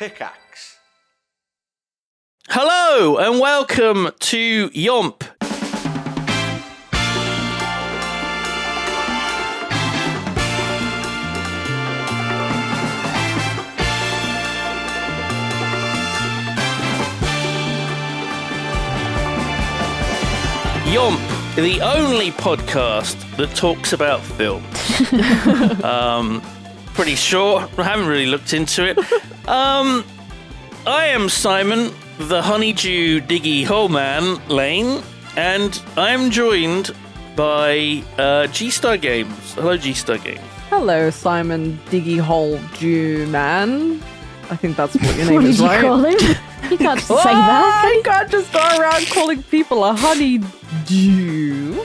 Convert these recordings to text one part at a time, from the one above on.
Pickaxe. Hello and welcome to YOMP. YOMP, the only podcast that talks about film. Pretty sure. I haven't really looked into it. I am Simon, the Honeydew Diggy Hole Man Lane, and I'm joined by G-Star Games. Hello, G-Star Games. Hello, Simon Diggy Hole Dew Man. I think that's what your name What is, did you right? call him? You can't just say that. You can't just go around calling people a honeydew.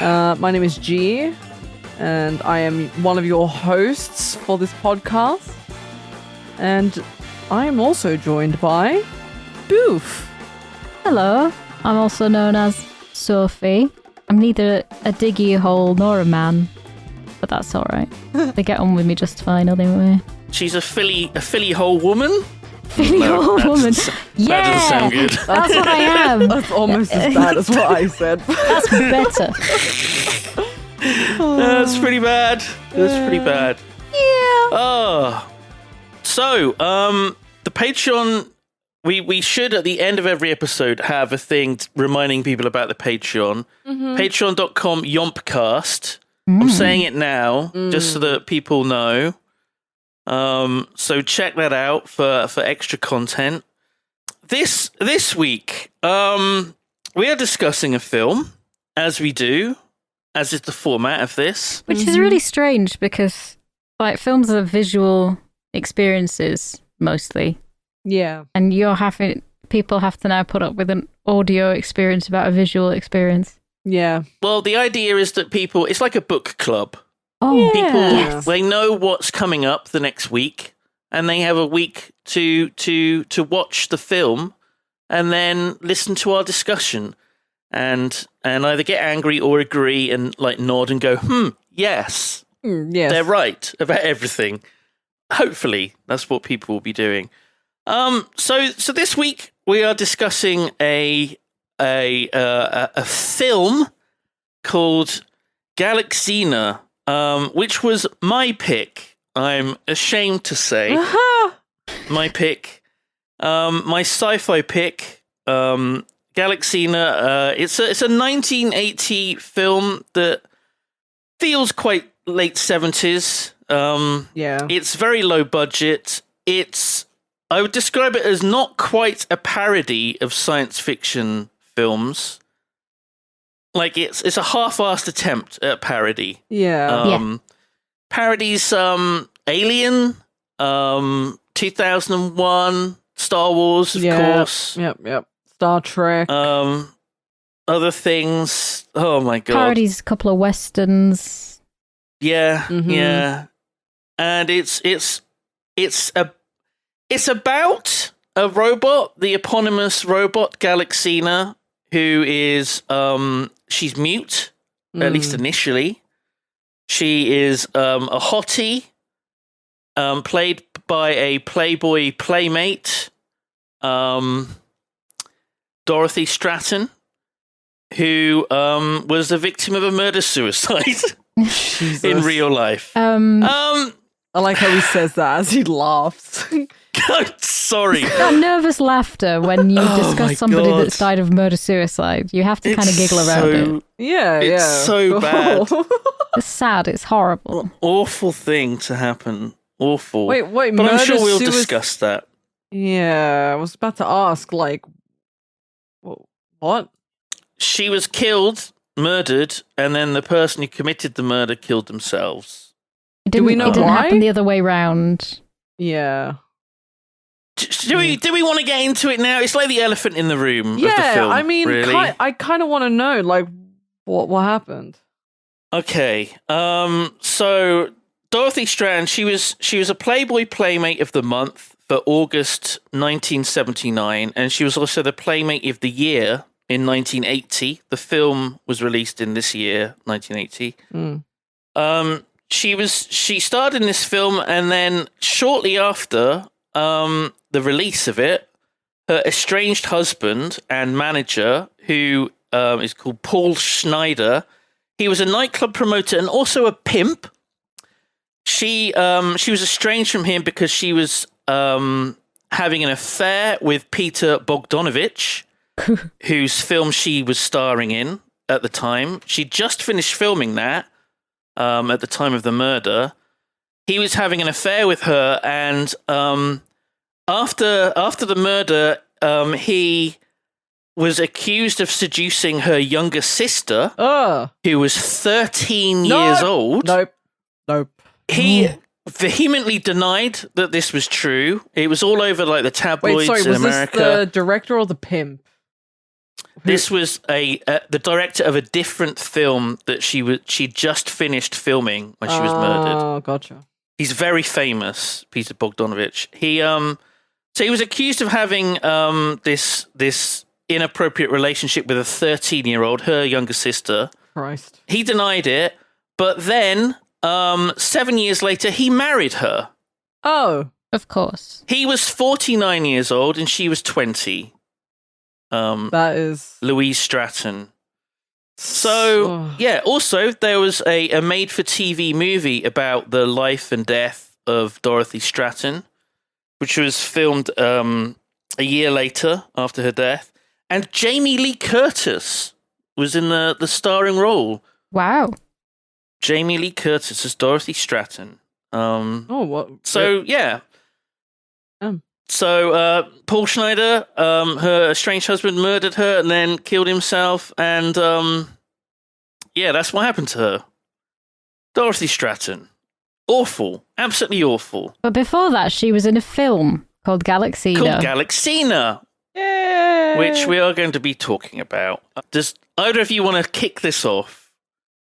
My name is G, and I am one of your hosts for this podcast. And I am also joined by Boof. Hello, I'm also known as Sophie. I'm neither a diggy hole nor a man, but that's alright. They get on with me just fine anyway. She's a Philly hole woman. Philly hole woman. Yeah, that doesn't sound good. That's what I am. That's almost as bad as what I said. That's better. That's pretty bad. That's pretty bad. Yeah. Oh. So, the Patreon, we should at the end of every episode have a thing reminding people about the Patreon. Patreon.com YOMPcast. I'm saying it now, just so that people know. So check that out for extra content. This week, we are discussing a film, as we do, as is the format of this. Which is really strange because, like, films are visual experiences mostly, Yeah. and people have to now put up with an audio experience about a visual experience. Yeah. Well, the idea is that it's like a book club. Oh, People, yes. they know what's coming up the next week, and they have a week to watch the film, and then listen to our discussion, and either get angry or agree, and like nod and go, yes, Yes. they're right about everything. Hopefully, that's what people will be doing. So this week we are discussing a film called Galaxina. Which was my pick. I'm ashamed to say. My pick. My sci-fi pick. Galaxina. It's a 1980 film that feels quite late 70s. Yeah. It's very low budget. I would describe it as not quite a parody of science fiction films. Like, it's a half-assed attempt at parody. Yeah. Parodies, Alien, 2001, Star Wars, of course. Yep. Star Trek. Other things. Oh my god. Parodies, a couple of westerns. Yeah, yeah. And it's about a robot, the eponymous robot Galaxina, who is she's mute, at least initially. She is a hottie, played by a Playboy Playmate, Dorothy Stratten, who was the victim of a murder-suicide in real life. I like how he says that as he laughs. Sorry. That nervous laughter when you Oh discuss my somebody God. that's died of murder-suicide. You have to kind of giggle around it. Yeah, It's so bad. It's sad. It's horrible. Awful thing to happen. Awful. Wait, but I'm sure we'll murder-suicide- discuss that. Yeah, I was about to ask, like, what? She was killed, murdered, and then the person who committed the murder killed themselves. Do we know it didn't why? happen the other way round. Yeah. Do we want to get into it now? It's like the elephant in the room of the film. I mean, really. I kind of want to know, like, what happened. Okay. So Dorothy Stratten, she was a Playboy Playmate of the Month for August 1979, and she was also the Playmate of the Year in 1980. The film was released in this year, 1980. She starred in this film, and then shortly after, the release of it, her estranged husband and manager, who is called Paul Schneider, he was a nightclub promoter and also a pimp. She was estranged from him because she was having an affair with Peter Bogdanovich, whose film she was starring in at the time. She just finished filming that at the time of the murder. He was having an affair with her, and after the murder, he was accused of seducing her younger sister, who was 13 years old. Nope. He vehemently denied that this was true. It was all over like the tabloids Wait, sorry, in was America. this the director or the pimp? This was the director of a different film that she just finished filming when she was murdered. Oh, gotcha. He's very famous, Peter Bogdanovich. So he was accused of having this inappropriate relationship with a 13-year-old, her younger sister. Christ. He denied it, but then 7 years later, he married her. Oh. Of course. He was 49 years old and she was 20. That is... Louise Stratten. So, yeah, also there was a made-for-TV movie about the life and death of Dorothy Stratten, which was filmed a year later after her death. And Jamie Lee Curtis was in the starring role. Wow. Jamie Lee Curtis as Dorothy Stratten. what? So, yeah. So, Paul Schneider, her estranged husband, murdered her and then killed himself. And, yeah, that's what happened to her. Dorothy Stratten. Awful. Absolutely awful. But before that, she was in a film called Galaxina. Called Galaxina. Yay! Which we are going to be talking about. Does either of you want to kick this off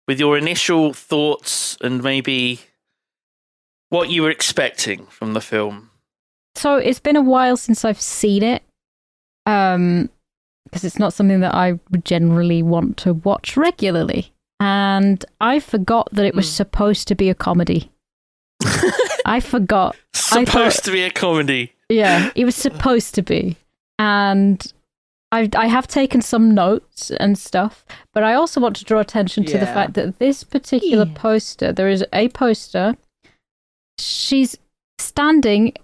with your initial thoughts and maybe what you were expecting from the film? So it's been a while since I've seen it, because it's not something that I would generally want to watch regularly. And I forgot that it was supposed to be a comedy. I forgot. Supposed to be a comedy. Yeah, it was supposed to be. And I have taken some notes and stuff, but I also want to draw attention to the fact that this particular poster, there is a poster, she's standing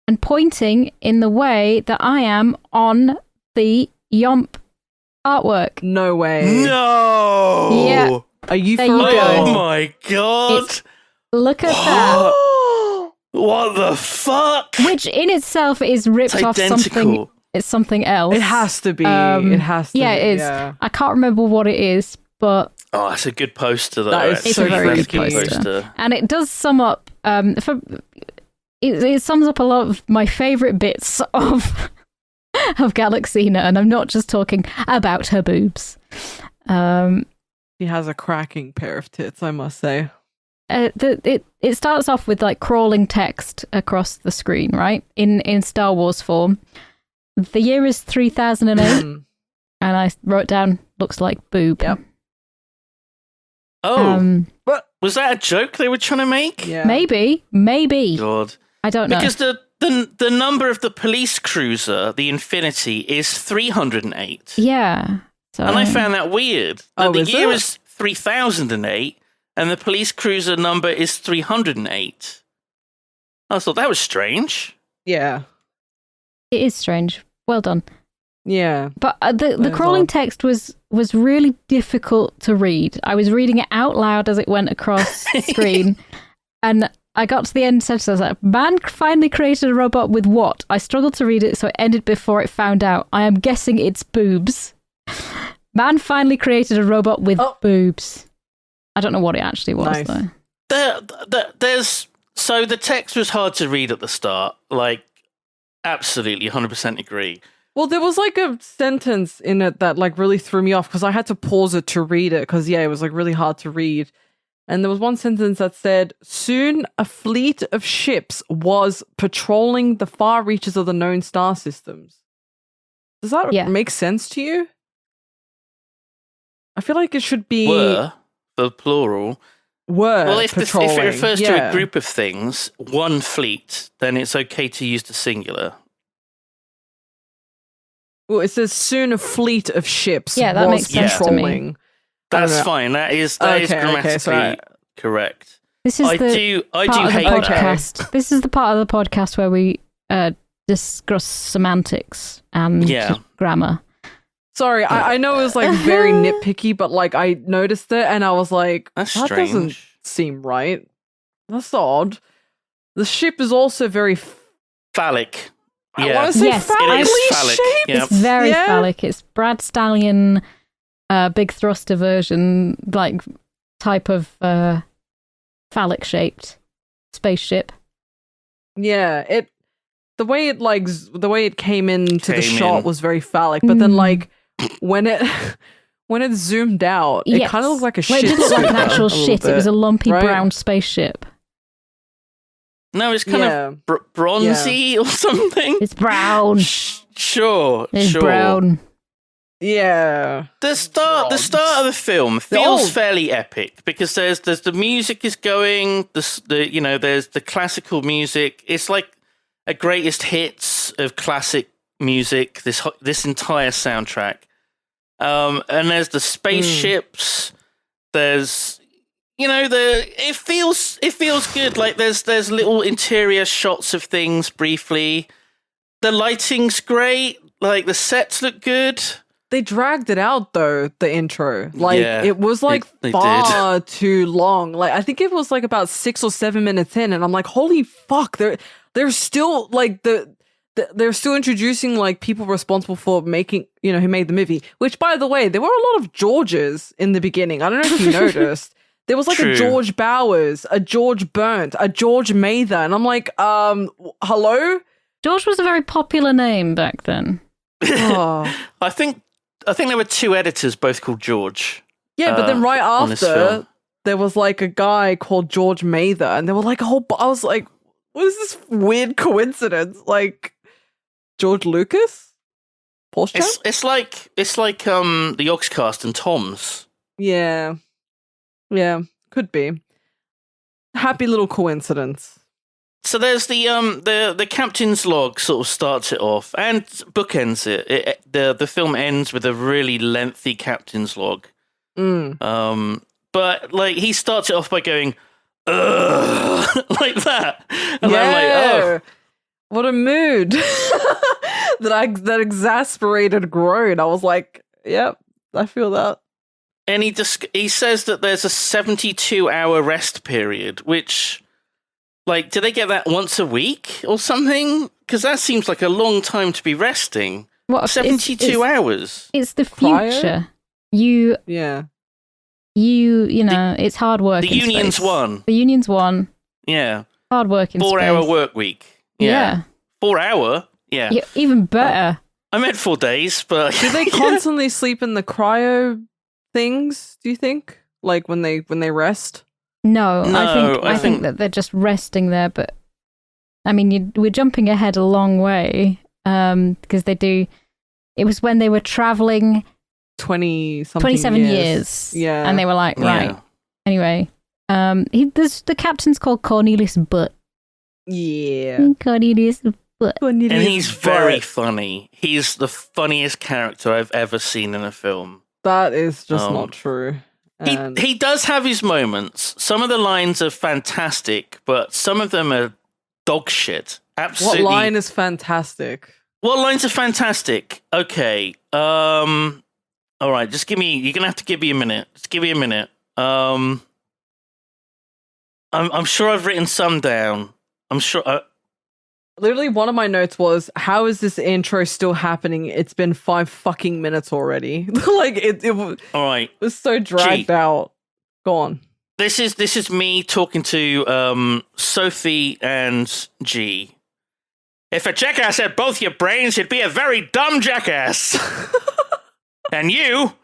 and pointing in the way that I am on the YOMP artwork. No way. No! Yeah. Are you for There you real? go. Oh my god! Look at that. What the fuck? Which in itself is ripped It's off identical. something else. It has to be. It has to Yeah, be. it is. Yeah. I can't remember what it is, but Oh, that's a good poster, though. That is it's so a very good freaky. poster. And it does sum up, it sums up a lot of my favourite bits of Galaxina, and I'm not just talking about her boobs. She has a cracking pair of tits, I must say. It starts off with like crawling text across the screen, right? In Star Wars form. The year is 3008, and I wrote down, looks like boob. Yep. Oh, But was that a joke they were trying to make? yeah. Maybe. God. I don't know. Because the number of the police cruiser, the Infinity, is 308. Yeah. So, And I found that weird. That Oh, the is year it? is 3008, and the police cruiser number is 308. I thought that was strange. Yeah. it is strange. Well done. Yeah. But the That is crawling odd. text was really difficult to read. I was reading it out loud as it went across the screen, and I got to the end sentence. I was like, "Man finally created a robot with what?" I struggled to read it, so it ended before it found out. I am guessing it's boobs. Man finally created a robot with boobs. I don't know what it actually was, Nice. though. There's so the text was hard to read at the start. Like, absolutely, 100% agree. Well, there was like a sentence in it that like really threw me off because I had to pause it to read it because it was like really hard to read. And there was one sentence that said, "Soon a fleet of ships was patrolling the far reaches of the known star systems." Does that make sense to you? I feel like it should be Were, the plural. were Well, if patrolling. it refers to a group of things, one fleet, then it's okay to use the singular. Well, it says soon a fleet of ships that was makes sense to me. patrolling. That's fine. That is grammatically correct. This is I do hate podcast. that. This is the part of the podcast where we discuss semantics and grammar. Sorry, I know it was like very nitpicky, but like I noticed it and I was like, That's that strange. doesn't seem right. That's odd. The ship is also very Phallic. I Yeah. want to say Yes, phallically it is phallic. shaped. Yeah. It's very phallic. It's Brad Stallion, big thruster version, like type of phallic shaped spaceship. Yeah, the way it came into the shot was very phallic, but then like when it zoomed out, it kind of looked like a shit. It didn't look like an actual shit. It was a lumpy right? brown spaceship. No, it's kind of bronzy or something. It's brown. Sure. Brown. Yeah. The start of the film feels fairly epic because there's the music is going, there's the classical music. It's like a greatest hits of classic music. This entire soundtrack, and there's the spaceships. There's it feels good. Like there's little interior shots of things briefly. The lighting's great. Like the sets look good. They dragged it out though, the intro. Like it was like they far too long. Like I think it was like about 6 or 7 minutes in, and I'm like, holy fuck, they're still like they're still introducing like people responsible for making, who made the movie. Which, by the way, there were a lot of Georges in the beginning. I don't know if you noticed. There was like a George Bowers, a George Burnt, a George Mather, and I'm like, hello? George was a very popular name back then. Oh. I think there were 2 editors, both called George. Yeah, but then right after, there was like a guy called George Mather, and they were like a whole. I was like, what is this weird coincidence? Like George Lucas, Porsche. It's like the Yogscast and Tom's. Yeah, could be. Happy little coincidence. So there's the captain's log sort of starts it off and bookends it. The film ends with a really lengthy captain's log. But like he starts it off by going, ugh, like that. And I'm like, oh, what a mood. that exasperated groan. I was like, yep, I feel that. And he says that there's a 72-hour rest period, which, like, do they get that once a week or something? Because that seems like a long time to be resting. What, 72 hours. It's the Cryo? future. You know, it's hard work. The union's won. The union's won. Yeah. Hard work in 4-hour work week. Yeah. 4 hour? Yeah. Even better. I meant 4 days, but do they constantly sleep in the cryo things, do you think? Like when they rest? No, I think that they're just resting there, but I mean, we're jumping ahead a long way because they do. It was when they were traveling 27 years. Yeah. And they were like, right. Yeah. Anyway, the captain's called Cornelius Butt. Yeah. Cornelius Butt. And he's very funny. He's the funniest character I've ever seen in a film. That is just not true. He does have his moments. Some of the lines are fantastic, but some of them are dog shit. Absolutely. What line is fantastic? What lines are fantastic? Okay. All right. You're gonna have to give me a minute. Just give me a minute. I'm sure I've written some down. I'm sure. Literally, one of my notes was, "How is this intro still happening? It's been 5 fucking minutes already." Like it all right. was so dragged out. Go on. This is me talking to Sophie and G. If a jackass had both your brains, you'd be a very dumb jackass. And your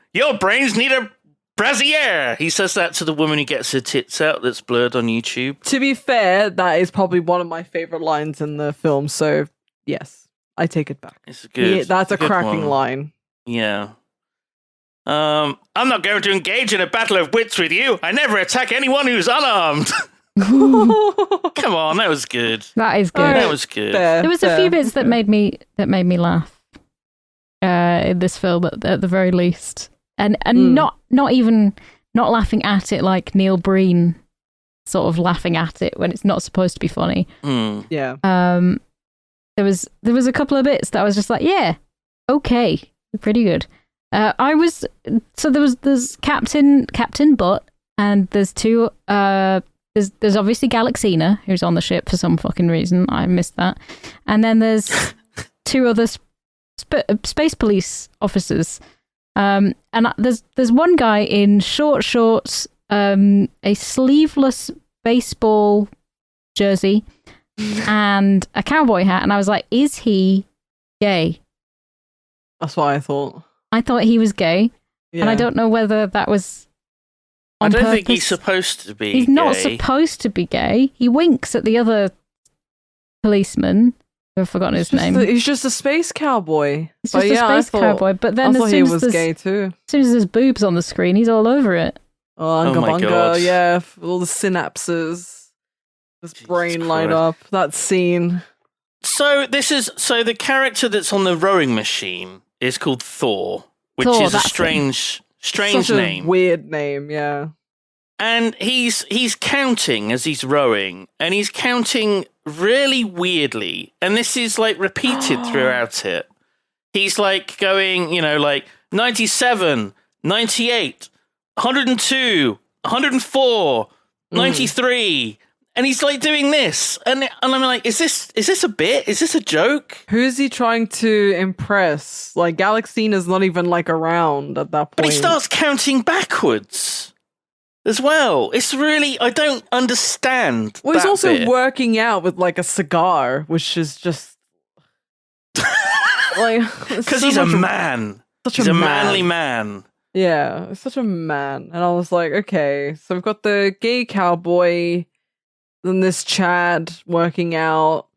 brains need a brassiere. He says that to the woman who gets her tits out that's blurred on YouTube. To be fair, that is probably one of my favorite lines in the film. So yes, I take it back. It's good. That's a good cracking one. line. Yeah. I'm not going to engage in a battle of wits with you. I never attack anyone who's unarmed. Come on, that was good. That is good. That was good. There was a few bits that made me laugh in this film at the very least, and not laughing at it like Neil Breen sort of laughing at it when it's not supposed to be funny. Yeah. There was a couple of bits that I was just like, yeah, okay, pretty good. There's Captain Butt, and there's two. There's obviously Galaxina, who's on the ship for some fucking reason. I missed that. And then there's two other space police officers. And there's one guy in short shorts, a sleeveless baseball jersey, and a cowboy hat. And I was like, is he gay? That's what I thought. I thought he was gay. Yeah. And I don't know whether that was on I don't think purpose. he's supposed to be He's gay. not supposed to be gay. He winks at the other policeman. I've forgotten his name. He's just a space cowboy. He's just a space cowboy. But then I thought he was gay too. As soon as there's boobs on the screen, he's all over it. Oh, Unga my Bunga, God. yeah. All the synapses. His Jesus brain light Christ. up. That scene. So the character that's on the rowing machine is called Thor, which Thor, is a that's it. strange Such name. a weird name, yeah. And he's counting as he's rowing, and he's counting really weirdly. And this is like repeated throughout it. He's like going, 97, 98, 102, 104, 93. And he's like doing this. And I'm like, is this a bit? Is this a joke? Who's he trying to impress? Like, Galaxina's not even, like, around at that point. But he starts counting backwards as well. It's really, I don't understand. Well, he's that also bit. working out with, like, a cigar, which is just... like... Because he's a man. He's a manly man. Yeah, such a man. And I was like, okay, so we've got the gay cowboy, then this Chad working out.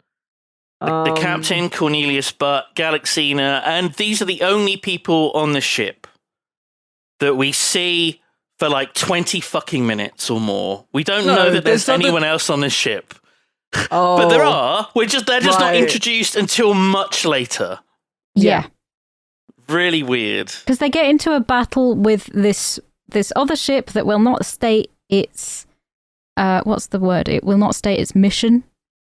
The captain, Cornelius Butt, Galaxina, and these are the only people on the ship that we see for like 20 fucking minutes or more. We don't know that there's anyone else on the ship. Oh, But there are. They're just not right. introduced until much later. Yeah. Really weird. Because they get into a battle with this other ship that will not state its what's the word? It will not state its mission.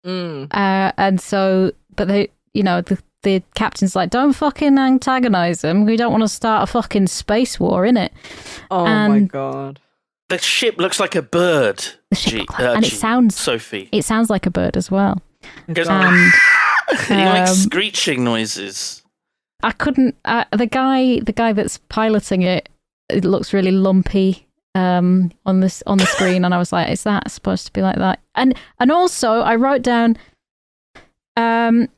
And so, but they, the captain's like, don't fucking antagonize them. We don't want to start a fucking space war, innit? Oh my God. The ship looks like a bird. The ship looks like, and it sounds Sophie. It sounds like a bird as well. Goes, And he makes screeching noises. I couldn't. The guy that's piloting it looks really lumpy on the screen, and I was like, "Is that supposed to be like that?" And also, I wrote down, it's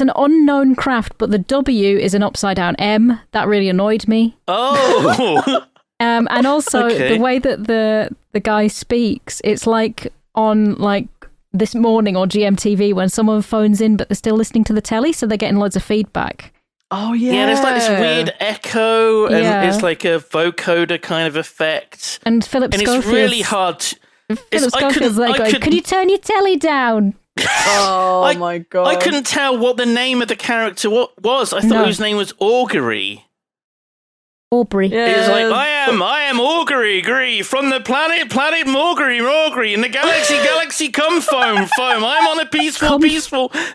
an unknown craft, but the W is an upside down M. That really annoyed me. Oh. And also Okay. the way that the guy speaks, it's like on like This Morning or GMTV when someone phones in but they're still listening to the telly, so they're getting loads of feedback. Oh, yeah. Yeah, there's like this weird echo, and Yeah. it's like a vocoder kind of effect. And Philip And Schofield's, it's really hard to... Philip Schofield's there going, "Can you turn your telly down?" Oh, my God. I couldn't tell what the name of the character was. I thought his name was Augury. Aubrey. Yeah. He was like, I am Augury, Gree, from the planet Morgury, in the galaxy, come foam. I'm on a peaceful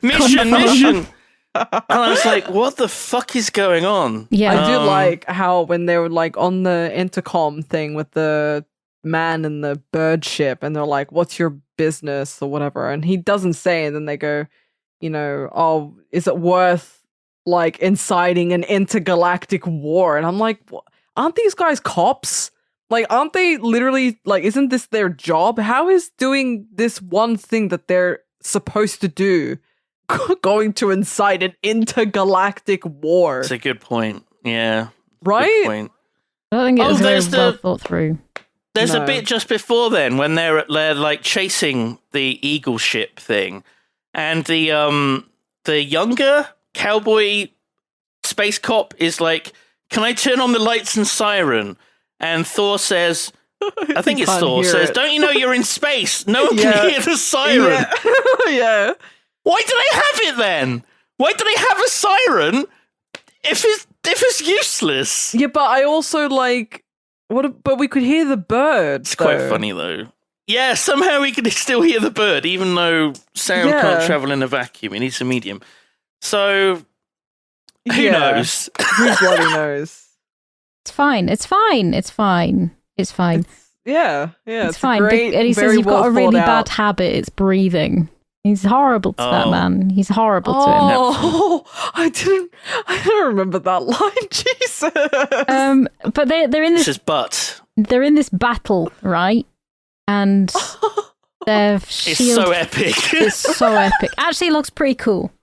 mission. And I was like, what the fuck is going on? Yeah. I do like how when they were like on the intercom thing with the man in the bird ship, and they're like, "What's your business?" or whatever, and he doesn't say, and then they go, "Oh, is it worth like inciting an intergalactic war?" And I'm like, aren't these guys cops? Like, aren't they literally like? Isn't this their job? How is doing this one thing that they're supposed to do going to incite an intergalactic war? That's a good point. Yeah. Right? Good point. I don't think it was very there's well thought through. There's No. a bit just before then when they're like chasing the eagle ship thing, and the younger cowboy space cop is like can I turn on the lights and siren? And Thor says, I think it's can't Thor, hear says, it. don't you know you're in space? No one can hear the siren. Yeah. Why do they have it then? Why do they have a siren if it's useless? Yeah, but I also like but we could hear the bird. It's quite funny though. Yeah, somehow we can still hear the bird, even though sound can't travel in a vacuum. It needs a medium. So who knows? Who bloody knows? It's fine. It's fine. It's fine. It's fine. It's fine. Great, and he says you've got a really bad habit. It's breathing. He's horrible to that man. He's horrible to him. Oh, I don't remember that line. Jesus. But they're in this. This is but. They're in this battle, right? And their shield. It's so epic. It's so epic. Actually, it looks pretty cool.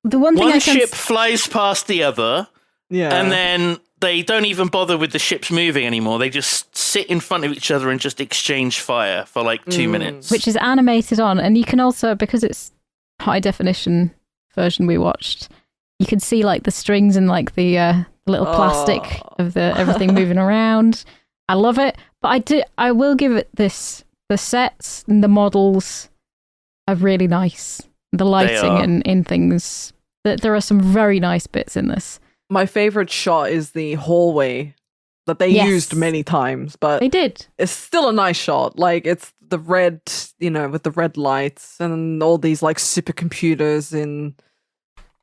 The one ship flies past the other, and then they don't even bother with the ships moving anymore. They just sit in front of each other and just exchange fire for like 2 minutes. Which is animated on. And you can also, because it's high definition version we watched, you can see like the strings and like the little plastic of the everything moving around. I love it. But I will give it this. The sets and the models are really nice. The lighting in things. There are some very nice bits in this. My favorite shot is the hallway that they used many times, but they did. It's still a nice shot. Like it's the red, with the red lights and all these like supercomputers in,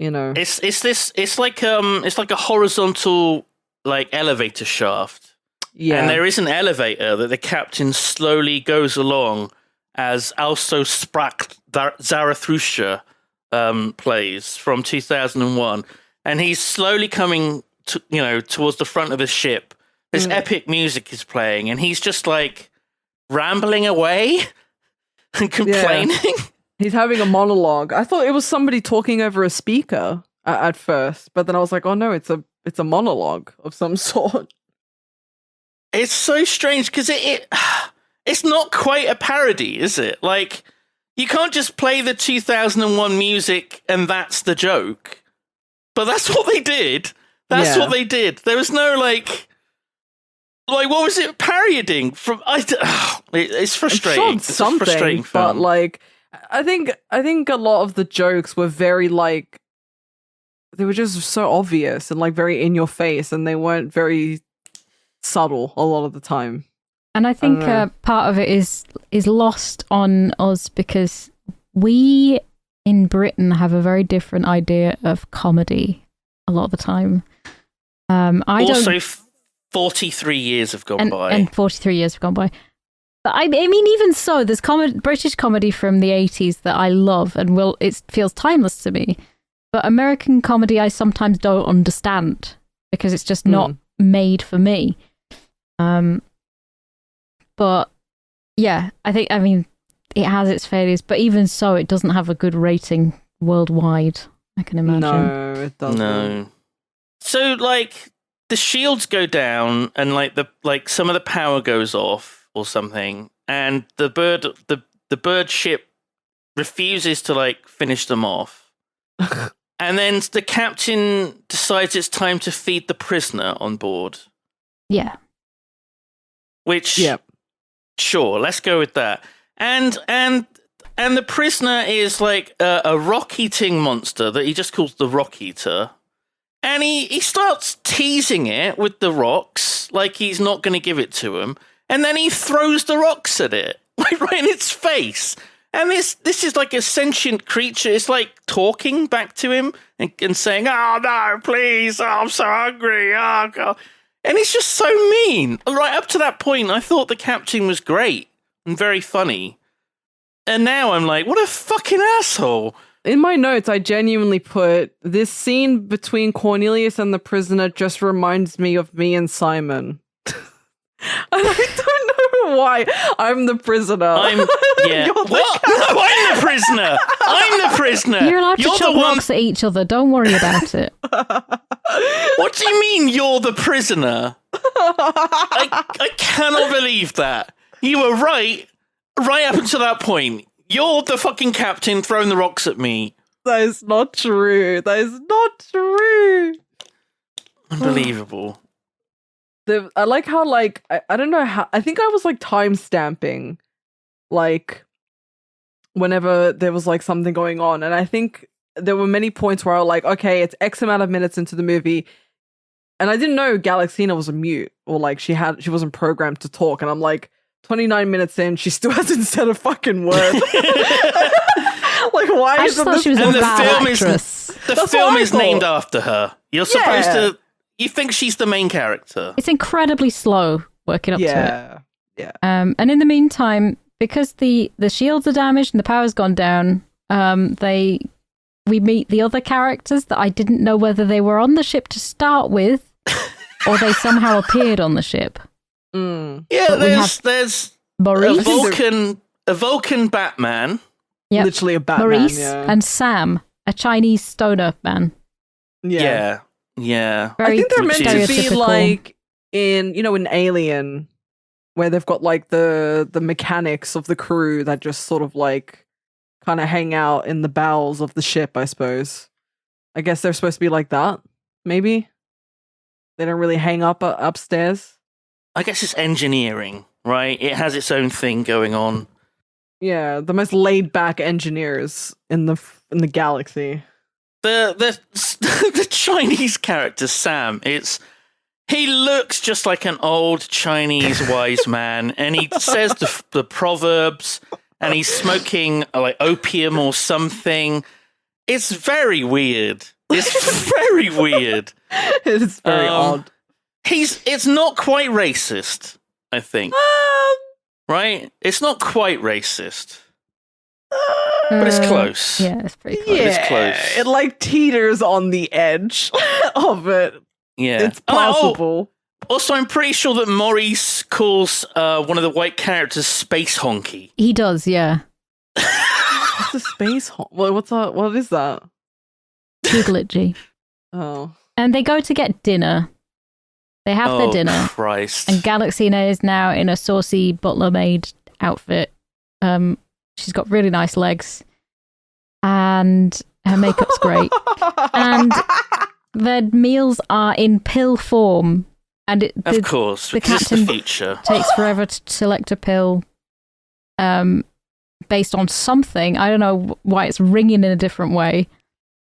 It's like a horizontal like elevator shaft. Yeah. And there is an elevator that the captain slowly goes along as Also Sprach Zarathustra plays from 2001. And he's slowly coming towards the front of the ship. This epic music is playing, and he's just like rambling away and complaining. Yeah. He's having a monologue. I thought it was somebody talking over a speaker at first, but then I was like, oh no, it's a monologue of some sort. It's so strange because it's not quite a parody, is it? Like, you can't just play the 2001 music and that's the joke. But that's what they did. That's what they did. There was no like what was it parodying from? It's frustrating. It's a frustrating film. But like, I think a lot of the jokes were very like they were just so obvious and like very in your face, and they weren't very subtle a lot of the time. And I think part of it is lost on us because we in Britain have a very different idea of comedy a lot of the time. 43 years have gone by. And 43 years have gone by. But I mean, even so, there's British comedy from the 80s that I love and it feels timeless to me. But American comedy I sometimes don't understand because it's just not made for me. But yeah, I mean, it has its failures, but even so, it doesn't have a good rating worldwide, I can imagine. No, it doesn't. No. So, like, the shields go down, and like some of the power goes off or something, and the bird ship refuses to like finish them off. And then the captain decides it's time to feed the prisoner on board. Yeah. Which, sure, let's go with that. And the prisoner is like a rock-eating monster that he just calls the Rock Eater. And he starts teasing it with the rocks, like he's not going to give it to him. And then he throws the rocks at it, like right in its face. And this is like a sentient creature. It's like talking back to him and saying, "Oh no, please! Oh, I'm so hungry! Oh God!" And it's just so mean. Right up to that point, I thought the captain was great and very funny. And now I'm like, what a fucking asshole. In my notes, I genuinely put, this scene between Cornelius and the prisoner just reminds me of me and Simon. And I don't know why. I'm the prisoner. Yeah. What? No, I'm the prisoner. I'm the prisoner. You're allowed to chuck rocks at each other. Don't worry about it. What do you mean you're the prisoner? I cannot believe that. You were right up until that point. You're the fucking captain throwing the rocks at me. That is not true. That is not true. Unbelievable. I like how, like, I don't know how, I think I was like time stamping, like, whenever there was like something going on. And I think there were many points where I was like, okay, it's X amount of minutes into the movie. And I didn't know Galaxina was a mute, or like she wasn't programmed to talk. And I'm like, 29 minutes in, she still hasn't said a fucking word. Like, why I is just thought she was a bad actress. The film is named after her. You're supposed to. You think she's the main character. It's incredibly slow working up to it. Yeah. And in the meantime, because the shields are damaged and the power's gone down, we meet the other characters that I didn't know whether they were on the ship to start with or they somehow appeared on the ship. Yeah, there's Maurice, a Vulcan Batman. Yep. Literally a Batman. Maurice and Sam, a Chinese stoner man. Yeah. I think they're meant to be like in Alien, where they've got like the mechanics of the crew that just sort of like kind of hang out in the bowels of the ship, I suppose. I guess they're supposed to be like that, maybe. They don't really hang up upstairs. I guess it's engineering, right? It has its own thing going on. Yeah, the most laid back engineers in the galaxy. The Chinese character Sam, he looks just like an old Chinese wise man, and he says the proverbs, and he's smoking like opium or something. It's very weird. It's very weird. It's very odd. It's not quite racist, I think. Right? It's not quite racist. But it's close. Yeah, it's pretty close. Yeah, it's close. It like teeters on the edge of it. Yeah. It's possible. Also, I'm pretty sure that Maurice calls one of the white characters Space Honky. He does, yeah. What's a space honky? What is that? Google it, G. Oh. And they go to get dinner. They have their dinner. Christ. And Galaxina is now in a saucy butler maid outfit. She's got really nice legs. And her makeup's great. And their meals are in pill form. And of course, the because captain it's the future. Takes forever to select a pill based on something. I don't know why it's ringing in a different way.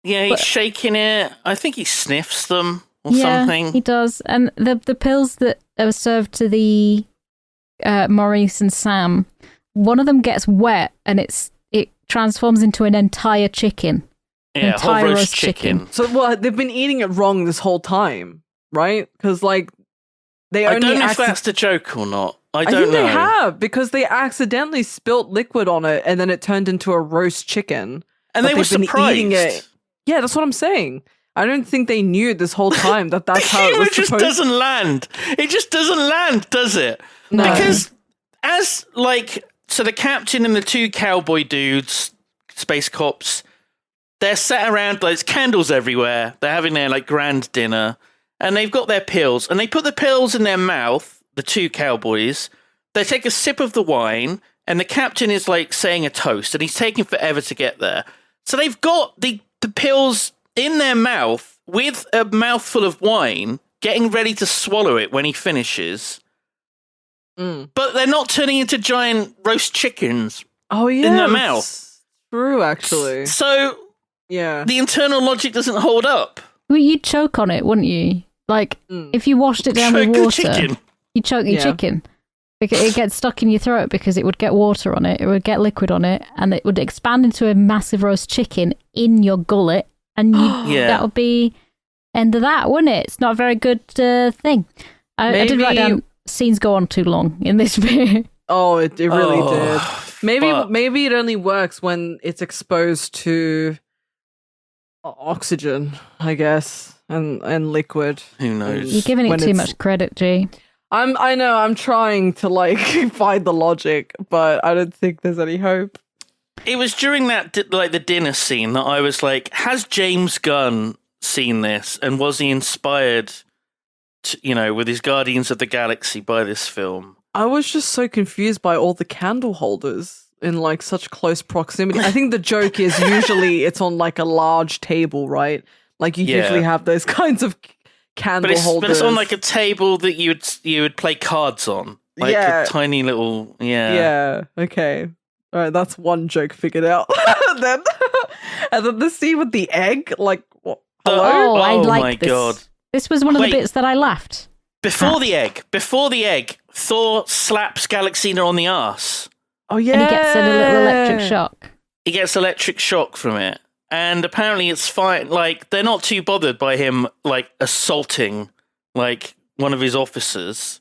Yeah, he's shaking it. I think he sniffs them or something. He does. And the pills that are served to the Maurice and Sam, one of them gets wet and it transforms into an entire chicken. Yeah, entire whole roast chicken. So, they've been eating it wrong this whole time, right? Because, like, I don't know if that's the joke or not. I don't think know. They have, because they accidentally spilt liquid on it and then it turned into a roast chicken. And they were surprised. Eating it. Yeah, that's what I'm saying. I don't think they knew this whole time that's how it was supposed. Just doesn't land. It just doesn't land, does it? No. Because so the captain and the two cowboy dudes, space cops, they're sat around, there's candles everywhere. They're having their like grand dinner, and they've got their pills, and they put the pills in their mouth, the two cowboys. They take a sip of the wine, and the captain is like saying a toast, and he's taking forever to get there. So they've got the pills in their mouth with a mouthful of wine, getting ready to swallow it when he finishes. But they're not turning into giant roast chickens in their mouth. True, actually. So, yeah, the internal logic doesn't hold up. Well, you'd choke on it, wouldn't you? Like, if you washed it down with water, you'd choke your chicken. Because it gets stuck in your throat because it would get water on it, it would get liquid on it, and it would expand into a massive roast chicken in your gullet, and that would be end of that, wouldn't it? It's not a very good thing. I did write down scenes go on too long in this bit. Oh, it really did. Maybe it only works when it's exposed to oxygen, I guess, and liquid. Who knows? You're giving it too much credit, G. I know, I'm trying to like find the logic, but I don't think there's any hope. It was during that like the dinner scene that I was like, has James Gunn seen this, and was he inspired with his Guardians of the Galaxy by this film? I was just so confused by all the candle holders in like such close proximity. I think the joke is usually it's on like a large table, right? Like you usually have those kinds of candle holders. But it's on like a table that you would play cards on. Like a tiny little, Yeah, okay. All right, that's one joke figured out. and then the scene with the egg, like, what? Hello? I like my this. God. This was one of the bits that I laughed. Before the egg, Thor slaps Galaxina on the arse. Oh, yeah. And he gets a little electric shock. He gets electric shock from it. And apparently it's fine. Like, they're not too bothered by him, like, assaulting, like, one of his officers.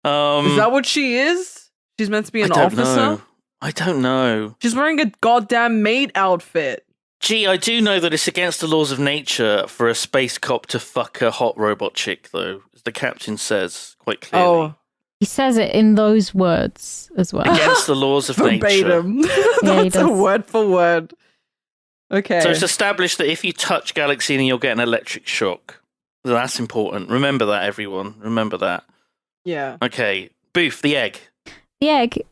Is that what she is? She's meant to be an officer? I don't know. She's wearing a goddamn maid outfit. Gee, I do know that it's against the laws of nature for a space cop to fuck a hot robot chick, though, as the captain says quite clearly. Oh. He says it in those words as well. Against the laws of nature. Verbatim. That's a word for word. Okay. So it's established that if you touch Galaxina, you'll get an electric shock. So that's important. Remember that, everyone. Remember that. Yeah. Okay. Boof, the egg. The egg,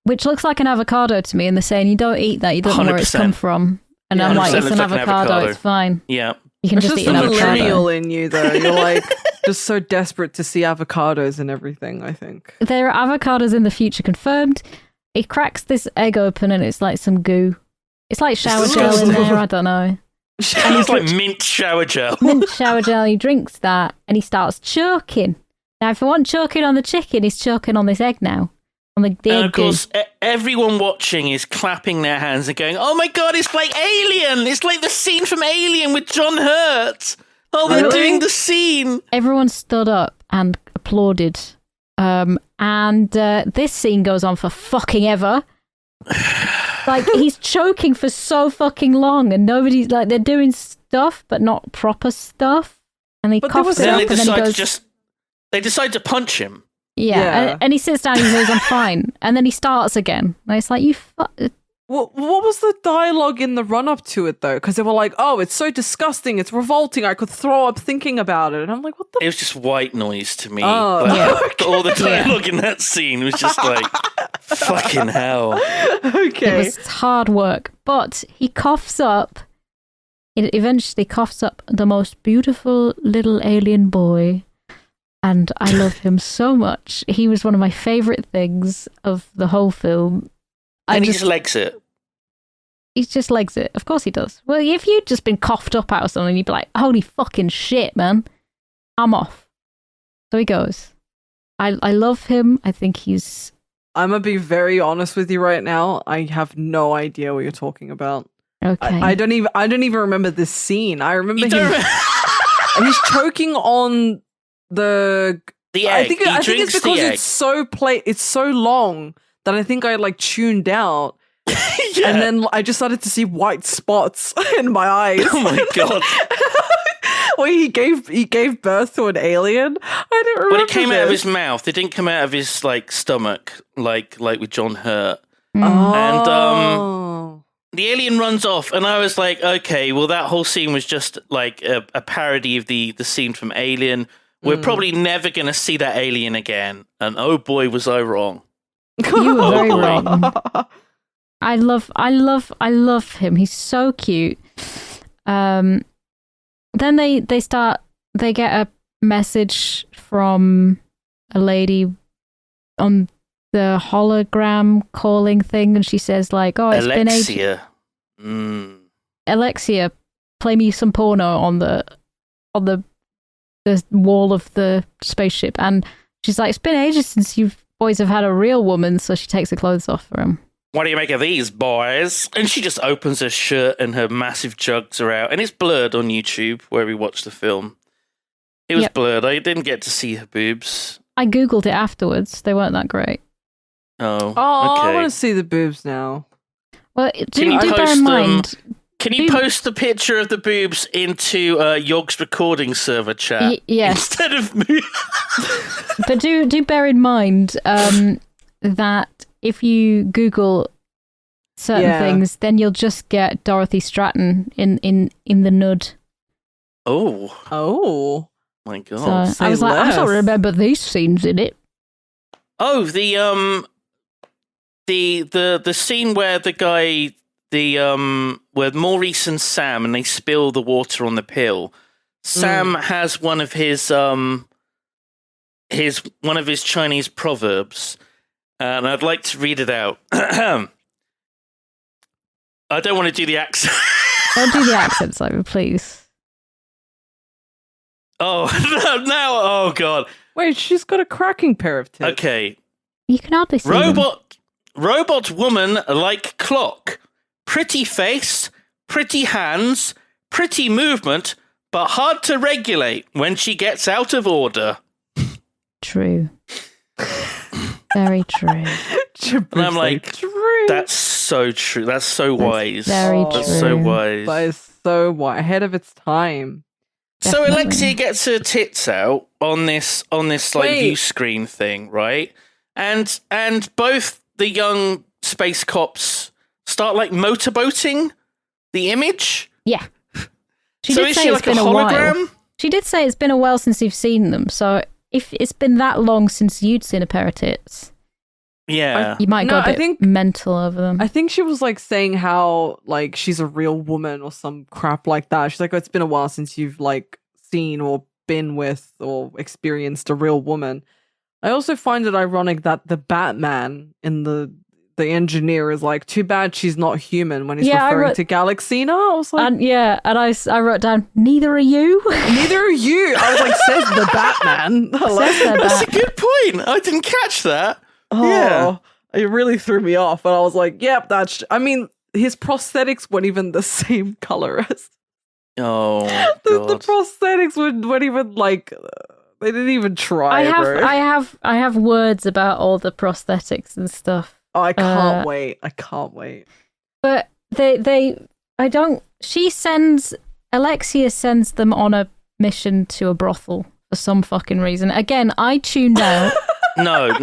which looks like an avocado to me, and they're saying you don't eat that, you don't know where it's 100%. come from. And I'm like, it's an avocado, it's fine. Yeah. You can It's just just eat an the avocado. millennial in you, though. You're like just so desperate to see avocados and everything, I think. There are avocados in the future confirmed. He cracks this egg open and it's like some goo. It's like shower gel in there, I don't know. It's like mint shower gel. Mint shower gel, he drinks that and he starts choking. Now, if I want choking on the chicken, he's choking on this egg now. On the egg And of goo. course, everyone watching is clapping their hands and going, "Oh my God, it's like Alien! It's like the scene from Alien with John Hurt! Oh, they're doing the scene!" Everyone stood up and applauded. And this scene goes on for fucking ever. Like, he's choking for so fucking long and nobody's, like, they're doing stuff, but not proper stuff. And he coughs it Then up they and then he decide goes... they decide to punch him. Yeah. And he sits down and he goes, "I'm fine." And then he starts again. And it's like, What was the dialogue in the run-up to it, though? Because they were like, "Oh, it's so disgusting, it's revolting, I could throw up thinking about it." And I'm like, what the... It was just white noise to me. Oh, Like, all the dialogue in that scene was just like, fucking hell. Okay. It was hard work. But he coughs up. It eventually coughs up the most beautiful little alien boy. And I love him so much. He was one of my favourite things of the whole film. And he just legs it. He just legs it. Of course he does. Well, if you'd just been coughed up out of something, you'd be like, "Holy fucking shit, man. I'm off." So he goes. I love him. I think he's... I'm going to be very honest with you right now. I have no idea what you're talking about. Okay. I don't even remember this scene. I remember him... he's choking on the egg. I think it's because it's so long that I think I like tuned out. Yeah. And then I just started to see white spots in my eyes. Oh my God. Wait, he gave birth to an alien? I didn't remember. But it came out of his mouth. It didn't come out of his like stomach, like with John Hurt. And the alien runs off, and I was like, okay, well, that whole scene was just like a parody of the scene from Alien. We're probably never going to see that alien again. And oh boy, was I wrong. You were very wrong. I love him. He's so cute. Then they get a message from a lady on the hologram calling thing, and she says like, "Oh, it's been ages. Alexia, play me some porno on the wall of the spaceship." And she's like, "It's been ages since you boys have had a real woman," so she takes her clothes off for him. "What do you make of these, boys?" And she just opens her shirt and her massive jugs are out. And it's blurred on YouTube where we watched the film. It was blurred. I didn't get to see her boobs. I googled it afterwards. They weren't that great. Oh, okay. I want to see the boobs now. Well, do bear in mind... Can you post the picture of the boobs into Yogg's recording server chat? Yes. Instead of me. But do bear in mind that if you Google certain things, then you'll just get Dorothy Stratten in the nud. Oh. My God. So I was like, I don't remember these scenes in it. Oh, the scene where the guy... where Maurice and Sam and they spill the water on the pill. Sam has one of his Chinese proverbs, and I'd like to read it out. I don't want to do the accent. Don't do the accent, Simon, please. Oh, no, oh God. Wait, she's got a cracking pair of tits. Okay. You can hardly see them. Robot woman like clock. Pretty face, pretty hands, pretty movement, but hard to regulate when she gets out of order. True. Very true. And I'm like, true. That's so true. That's so wise. Very That's true. so wise. That is so wise. Ahead of its time. So Definitely. Alexia gets her tits out on this like Wait. view screen thing, right? And both the young space cops start like motorboating the image. Yeah. She So did is say she it's like a been a while. hologram? She did say it's been a while since you've seen them, so if it's been that long since you'd seen a pair of tits, Yeah. you might go No, a bit mental over them. I think she was like saying how like she's a real woman or some crap like that. She's like, oh, it's been a while since you've like seen or been with or experienced a real woman. I also find it ironic that the Batman in the engineer is like, too bad she's not human when he's referring to Galaxina. I was like, I wrote down, neither are you. neither are you. I was like, says the Batman. That's a good point. I didn't catch that. Oh, Yeah. it really threw me off. And I was like, yep, I mean, his prosthetics weren't even the same color as Oh, the God. prosthetics weren't even like they didn't even try. I have words about all the prosthetics and stuff. Oh, I can't wait. I can't wait. But Alexia sends them on a mission to a brothel for some fucking reason. Again, I tuned out. No.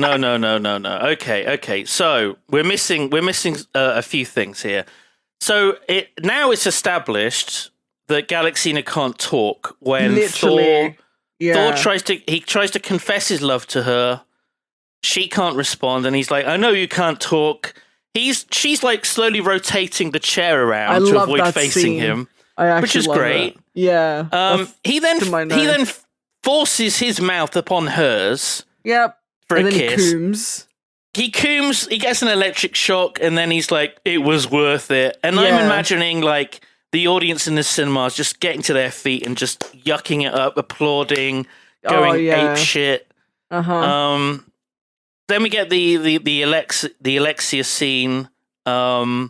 Okay. So we're missing a few things here. So it's established that Galaxina can't talk when Literally. Thor tries to confess his love to her. She can't respond, and he's like, "I know you can't talk." She's like slowly rotating the chair around to avoid facing scene. him, I which is love great. it. Yeah. He then forces his mouth upon hers. Yep. For and a then kiss. He gets an electric shock, and then he's like, "It was worth it." And I'm Yeah. imagining like the audience in the cinemas just getting to their feet and just yucking it up, applauding, going ape shit. Then we get the Alexia scene, and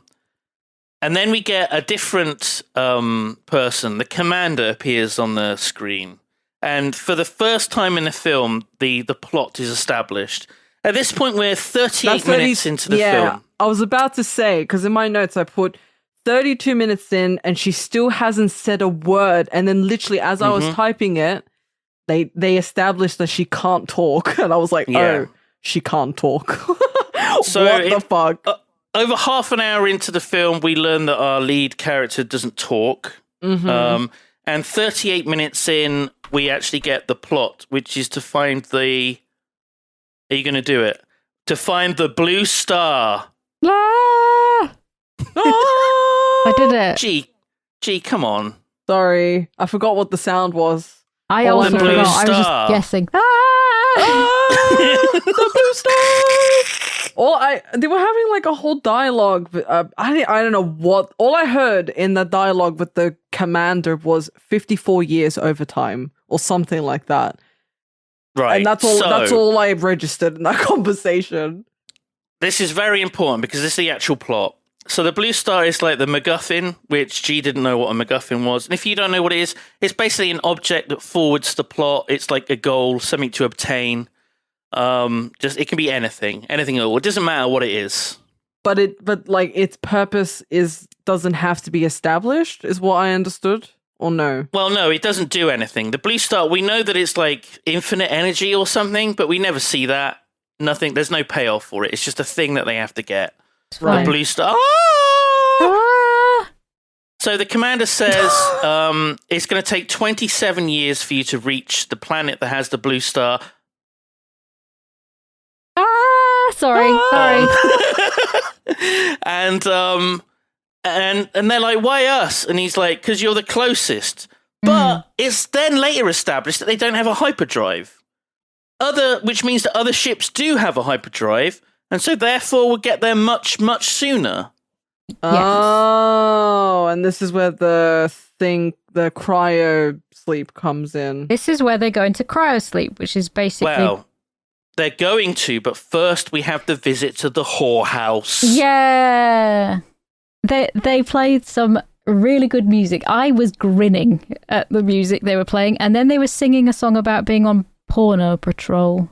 then we get a different person. The commander appears on the screen, and for the first time in the film, the plot is established. At this point, we're 38 minutes into the film. I was about to say, because in my notes I put 32 minutes in, and she still hasn't said a word. And then literally, as I was typing it, they established that she can't talk, and I was like, oh. She can't talk. So what the fuck? Over half an hour into the film, we learn that our lead character doesn't talk. And 38 minutes in, we actually get the plot, which is to find the... Are you going to do it? To find the blue star. Ah! I did it. Gee, come on. Sorry, I forgot what the sound was. I also blue forgot. I was just star. guessing. The blue star. They were having like a whole dialogue. I don't know what. All I heard in the dialogue with the commander was 54 years overtime or something like that. Right. And that's all I registered in that conversation. This is very important because this is the actual plot. So the blue star is like the MacGuffin, which G didn't know what a MacGuffin was. And if you don't know what it is, it's basically an object that forwards the plot. It's like a goal, something to obtain. It can be anything at all. It doesn't matter what it is. But its purpose doesn't have to be established, is what I understood. Or no? Well, no, it doesn't do anything. The blue star, we know that it's like infinite energy or something, but we never see that. Nothing. There's no payoff for it. It's just a thing that they have to get. Right. The blue star. So the commander says it's going to take 27 years for you to reach the planet that has the blue star. Sorry. And they're like, why us? And he's like, because you're the closest. But it's then later established that they don't have a hyperdrive. Which means that other ships do have a hyperdrive, and so therefore will get there much, much sooner. Oh, and this is where the cryo sleep comes in. This is where they go into cryo sleep, which is basically... Well, they're going to, but first we have the visit to the whorehouse. Yeah! They played some really good music. I was grinning at the music they were playing, and then they were singing a song about being on porno patrol.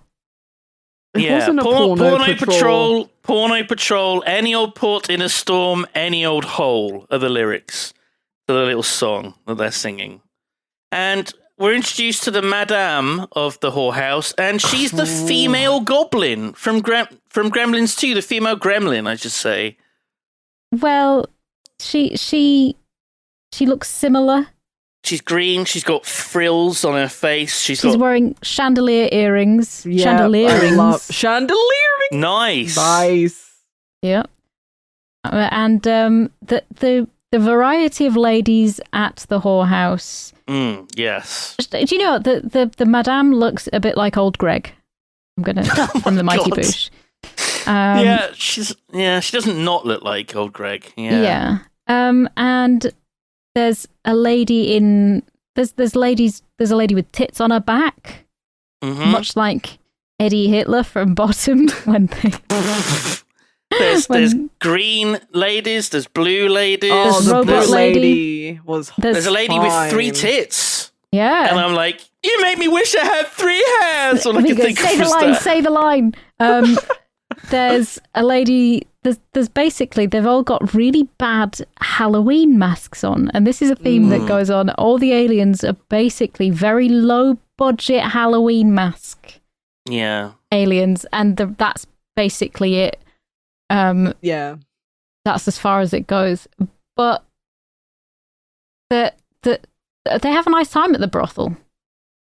It wasn't a porno patrol. Porno patrol, any old port in a storm, any old hole are the lyrics to the little song that they're singing. And we're introduced to the madame of the whorehouse, and she's the female goblin from Gremlins 2, the female gremlin, I should say. Well, she looks similar. She's green, she's got frills on her face. She's wearing chandelier earrings. Yeah, chandelier I rings. love chandelier rings. Nice. Yeah. And the variety of ladies at the whorehouse. Yes. Do you know the madame looks a bit like old Greg? I'm gonna from the Mighty God. Boosh. She doesn't not look like old Greg. Yeah. And there's a lady in there's a lady with tits on her back, much like Eddie Hitler from Bottom when they. There's green ladies, there's blue ladies. Oh, the robot blue lady. lady was. There's a lady with 3 fine. tits. Yeah. And I'm like, you make me wish I had 3 hands. All I can think say of the was line, that. say the line. There's a lady. There's basically they've all got really bad Halloween masks on, and this is a theme that goes on. All the aliens are basically very low budget Halloween mask aliens, and that's basically it. Yeah, that's as far as it goes. But they have a nice time at the brothel.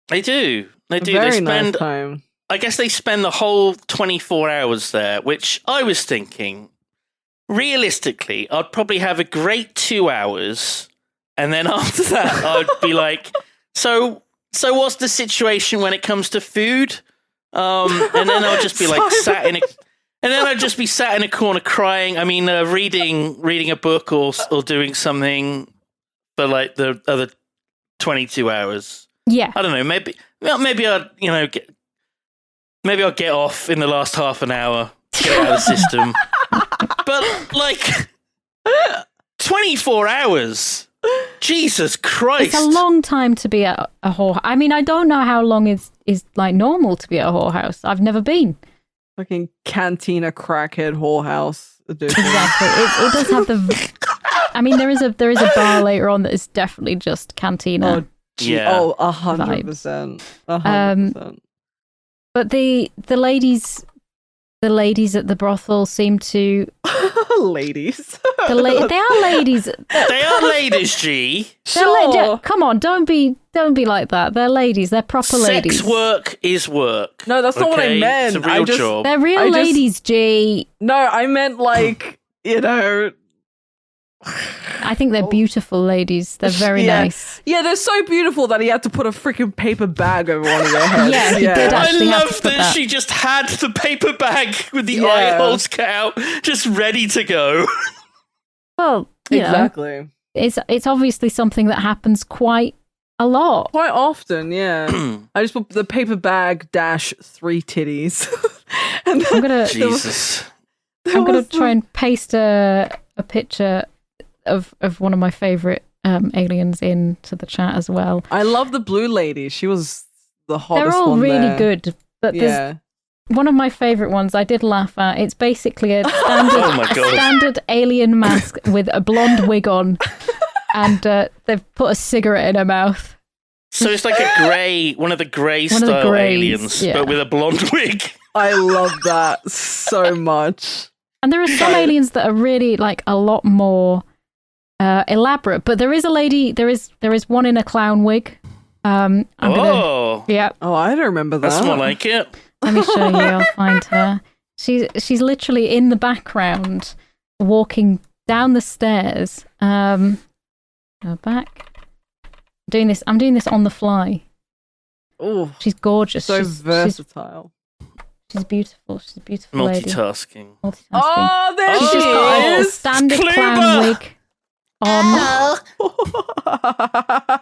They do. Very They nice spend. time. I guess they spend the whole 24 hours there, which I was thinking, realistically, I'd probably have a great 2 hours, and then after that, I'd be like, so what's the situation when it comes to food? And then I'll just be like sat in a corner crying. I mean, reading a book or doing something for like the other 22 hours. Yeah, I don't know. Maybe I'd Maybe I'll get off in the last half an hour, get it out of the system. But, like, 24 hours? Jesus Christ. it's a long time to be at a whorehouse. I mean, I don't know how long is like normal to be at a whorehouse. I've never been. Fucking cantina crackhead whorehouse edition. Exactly. It does have the. I mean, there is a bar later on that is definitely just cantina. Oh, Yeah. Oh, 100%. 100%. But the ladies at the brothel seem to. Ladies. They are ladies. They are ladies, G. Come on, don't be like that. They're ladies. They're proper ladies. Sex work is work. No, that's not what I meant. It's a real job. They're real ladies, G. No, I meant like, I think they're beautiful ladies. They're very nice. Yeah, they're so beautiful that he had to put a freaking paper bag over one of their heads. Yeah, he did I actually have to love put that that. she just had the paper bag with the eye holes cut out, just ready to go. Well, you know, Exactly. it's obviously something that happens quite a lot. Quite often, yeah. I just put the paper bag -3 titties. And then I'm gonna Jesus. try and paste a picture of one of my favorite aliens into the chat as well. I love the blue lady. She was the hottest They're all one really there. good, but there's Yeah. one of my favorite ones I did laugh at. It's basically a Oh my God. standard alien mask with a blonde wig on, and they've put a cigarette in her mouth. So it's like one of the grey One of the style greys, aliens, yeah. but with a blonde wig. I love that so much. And there are some aliens that are really like a lot more elaborate. But there is a lady. There is one in a clown wig. Yeah. Oh, I don't remember that. That's more like it. Let me show you. I'll find her. She's literally in the background, walking down the stairs. Go back. I'm doing this on the fly. Oh, she's gorgeous. So versatile. She's beautiful. She's a beautiful lady. Multitasking. Oh, there She's she just got a is. standard clown wig on.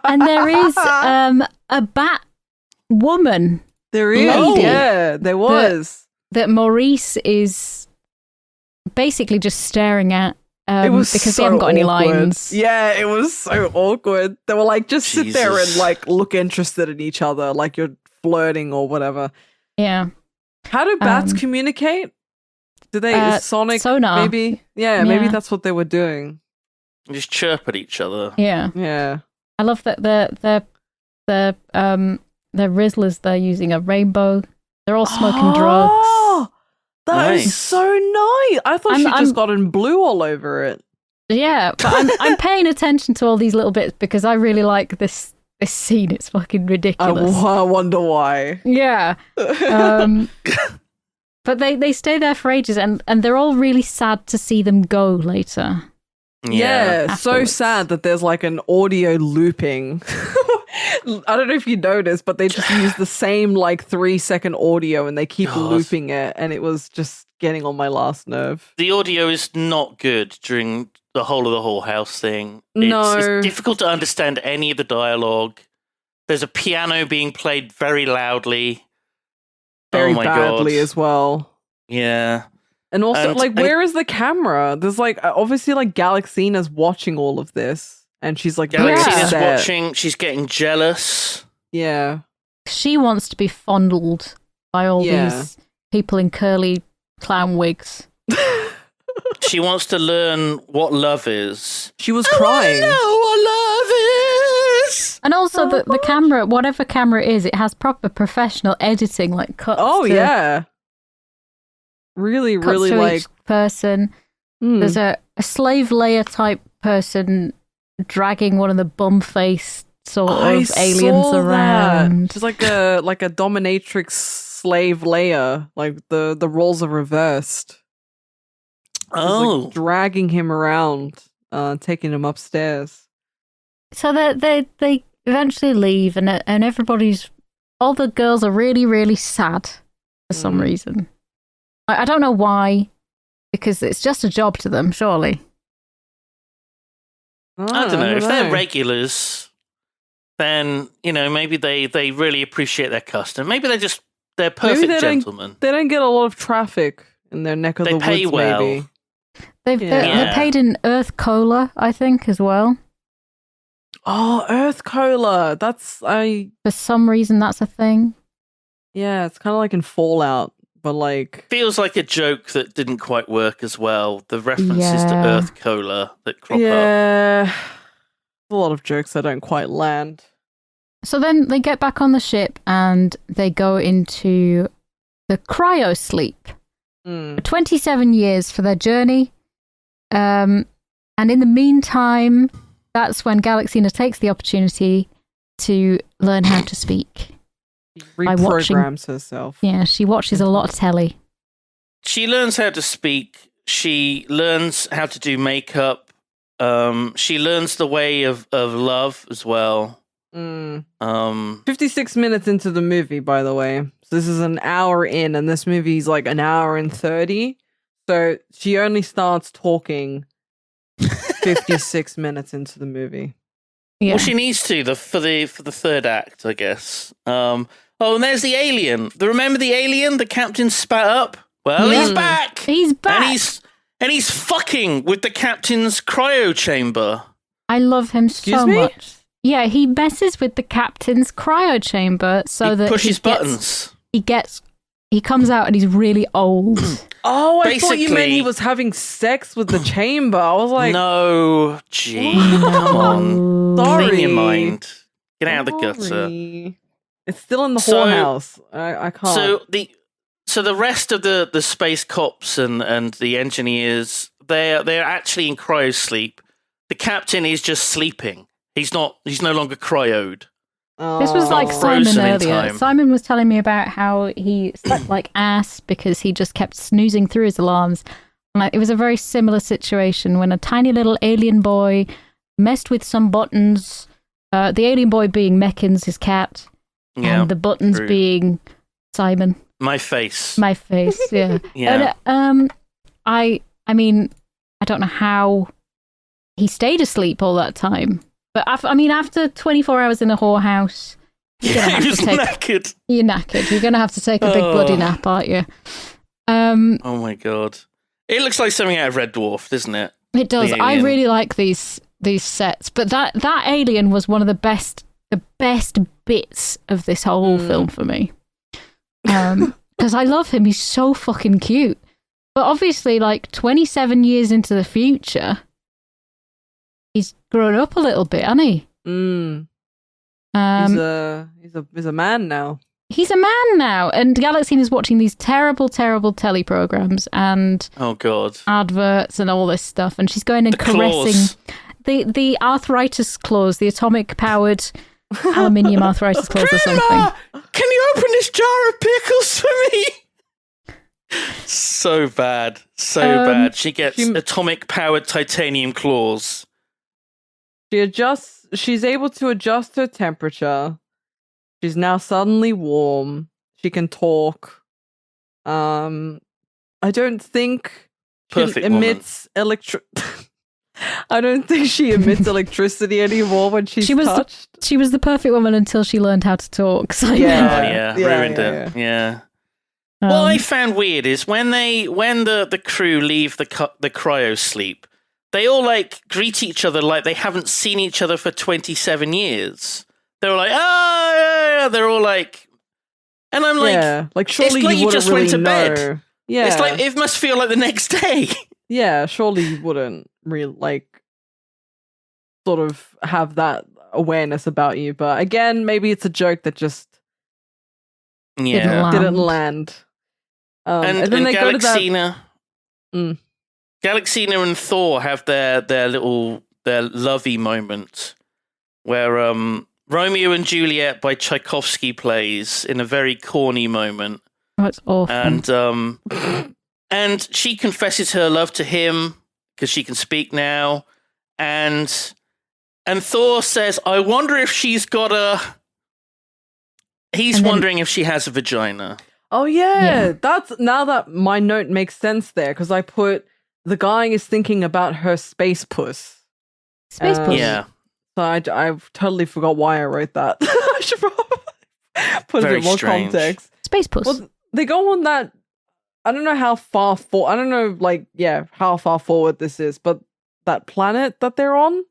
And there is a bat woman. There is. Lady Yeah, there was. That Maurice is basically just staring at. It was because so they haven't got any awkward. lines. Yeah, it was so awkward. They were like, just sit there and like look interested in each other, like you're flirting or whatever. Yeah. How do bats communicate? Do they sonic sonar? Maybe. Yeah, maybe that's what they were doing. Just chirp at each other. Yeah. Yeah. I love that the Rizzlers they're using a rainbow. They're all smoking drugs. That is so nice. I thought she just gotten blue all over it. Yeah, but I'm paying attention to all these little bits because I really like this scene. It's fucking ridiculous. I wonder why. Yeah. But they stay there for ages and they're all really sad to see them go later. Yeah, so sad that there's like an audio looping. I don't know if you noticed, but they just use the same like 3-second audio and they keep looping it, and it was just getting on my last nerve. The audio is not good during the whole house thing. It's difficult to understand any of the dialogue. There's a piano being played very loudly. Very badly as well. Yeah. And also, where is the camera? There's like, obviously, like, Galaxina's watching all of this. And she's like, Galaxina's watching. She's getting jealous. Yeah. She wants to be fondled by all these people in curly clown wigs. She wants to learn what love is. She was crying. I know what love is. And also, the camera, whatever camera it is, it has proper professional editing, like cuts. Oh, yeah. Really, cuts really to like each person. There's a slave layer type person dragging one of the bum-faced sort of aliens around. She's like a dominatrix slave layer. Like the roles are reversed. Like dragging him around, taking him upstairs. So they eventually leave, and all the girls are really, really sad for some reason. I don't know why, because it's just a job to them, surely. I don't know. If they're regulars, then, maybe they really appreciate their custom. Maybe they're perfect gentlemen. They don't get a lot of traffic in their neck of the woods, pay well. maybe. They're paid in Earth Cola, I think, as well. Oh, Earth Cola. For some reason, that's a thing. Yeah, it's kind of like in Fallout. But like, feels like a joke that didn't quite work as well. The references to Earth Cola that crop up. Yeah, a lot of jokes that don't quite land. So then they get back on the ship and they go into the cryo sleep. 27 years for their journey. And in the meantime, that's when Galaxina takes the opportunity to learn how to speak. Reprograms herself. Yeah, she watches a lot of telly. She learns how to speak. She learns how to do makeup. She learns the way of love as well. 56 minutes into the movie, by the way. So this is an hour in, and this movie's like an hour and 30. So she only starts talking 56 minutes into the movie. Yeah. Well, she needs to for the third act, I guess. And there's the alien. Remember the alien the captain spat up? Well, he's back. He's back. And he's fucking with the captain's cryo chamber. I love him so much. Yeah, he messes with the captain's cryo chamber so that pushes buttons. He comes out and he's really old. Oh, I thought you meant he was having sex with the chamber. I was like, no, come on. Sorry. Clean your mind. Get out of the gutter. It's still in the whorehouse. I can't. So the rest of the space cops and the engineers, they're actually in cryo sleep. The captain is just sleeping. He's no longer cryoed. This was like Simon earlier. Simon was telling me about how he slept like ass because he just kept snoozing through his alarms. And it was a very similar situation when a tiny little alien boy messed with some buttons The alien boy being Meckins, his cat, and the buttons being Simon. My face. My face, yeah. Yeah. And, I mean, I don't know how he stayed asleep all that time. But after 24 hours in a whorehouse, He was knackered. You're knackered. You're going to have to take a big bloody nap, aren't you? Oh my god. It looks like something out of Red Dwarf, doesn't it? It does. I really like these sets. But that alien was one of the best bits of this whole film for me. Because I love him. He's so fucking cute. But obviously, like 27 years into the future, he's grown up a little bit, hasn't he? He's a man now. He's a man now, and Galaxina is watching these terrible, terrible telly programs and adverts and all this stuff, and she's going and caressing the arthritis claws, the atomic powered aluminium arthritis claws or something. Can you open this jar of pickles for me? So bad. Bad. She gets atomic powered titanium claws. She's able to adjust her temperature. She's now suddenly warm. She can talk. I don't think she emits I don't think she emits electricity anymore when she's touched. She was the perfect woman until she learned how to talk. So Ruined it. Yeah. What I found weird is when the crew leave the cryo sleep, they all like greet each other like they haven't seen each other for 27 years. They're like, yeah. They're all like, and I'm like, surely it's like you just really went to bed. know. Yeah, it's like it must feel like the next day. Yeah, surely you wouldn't really like sort of have that awareness about you. But again, maybe it's a joke that just didn't land. And then they Galaxina, go to that. Galaxina and Thor have their lovey moment where Romeo and Juliet by Tchaikovsky plays in a very corny moment. Oh, it's awful. And she confesses her love to him because she can speak now, and Thor says, "I wonder if she's got a." He's wondering if she has a vagina. Oh yeah, that's now that my note makes sense there because I put the guy is thinking about her space puss. Space puss. Yeah. So I've totally forgot why I wrote that. I should probably put a bit more context. Space puss. Well, they go on that. I don't know how far forward. I don't know, how far forward this is, but that planet that they're on.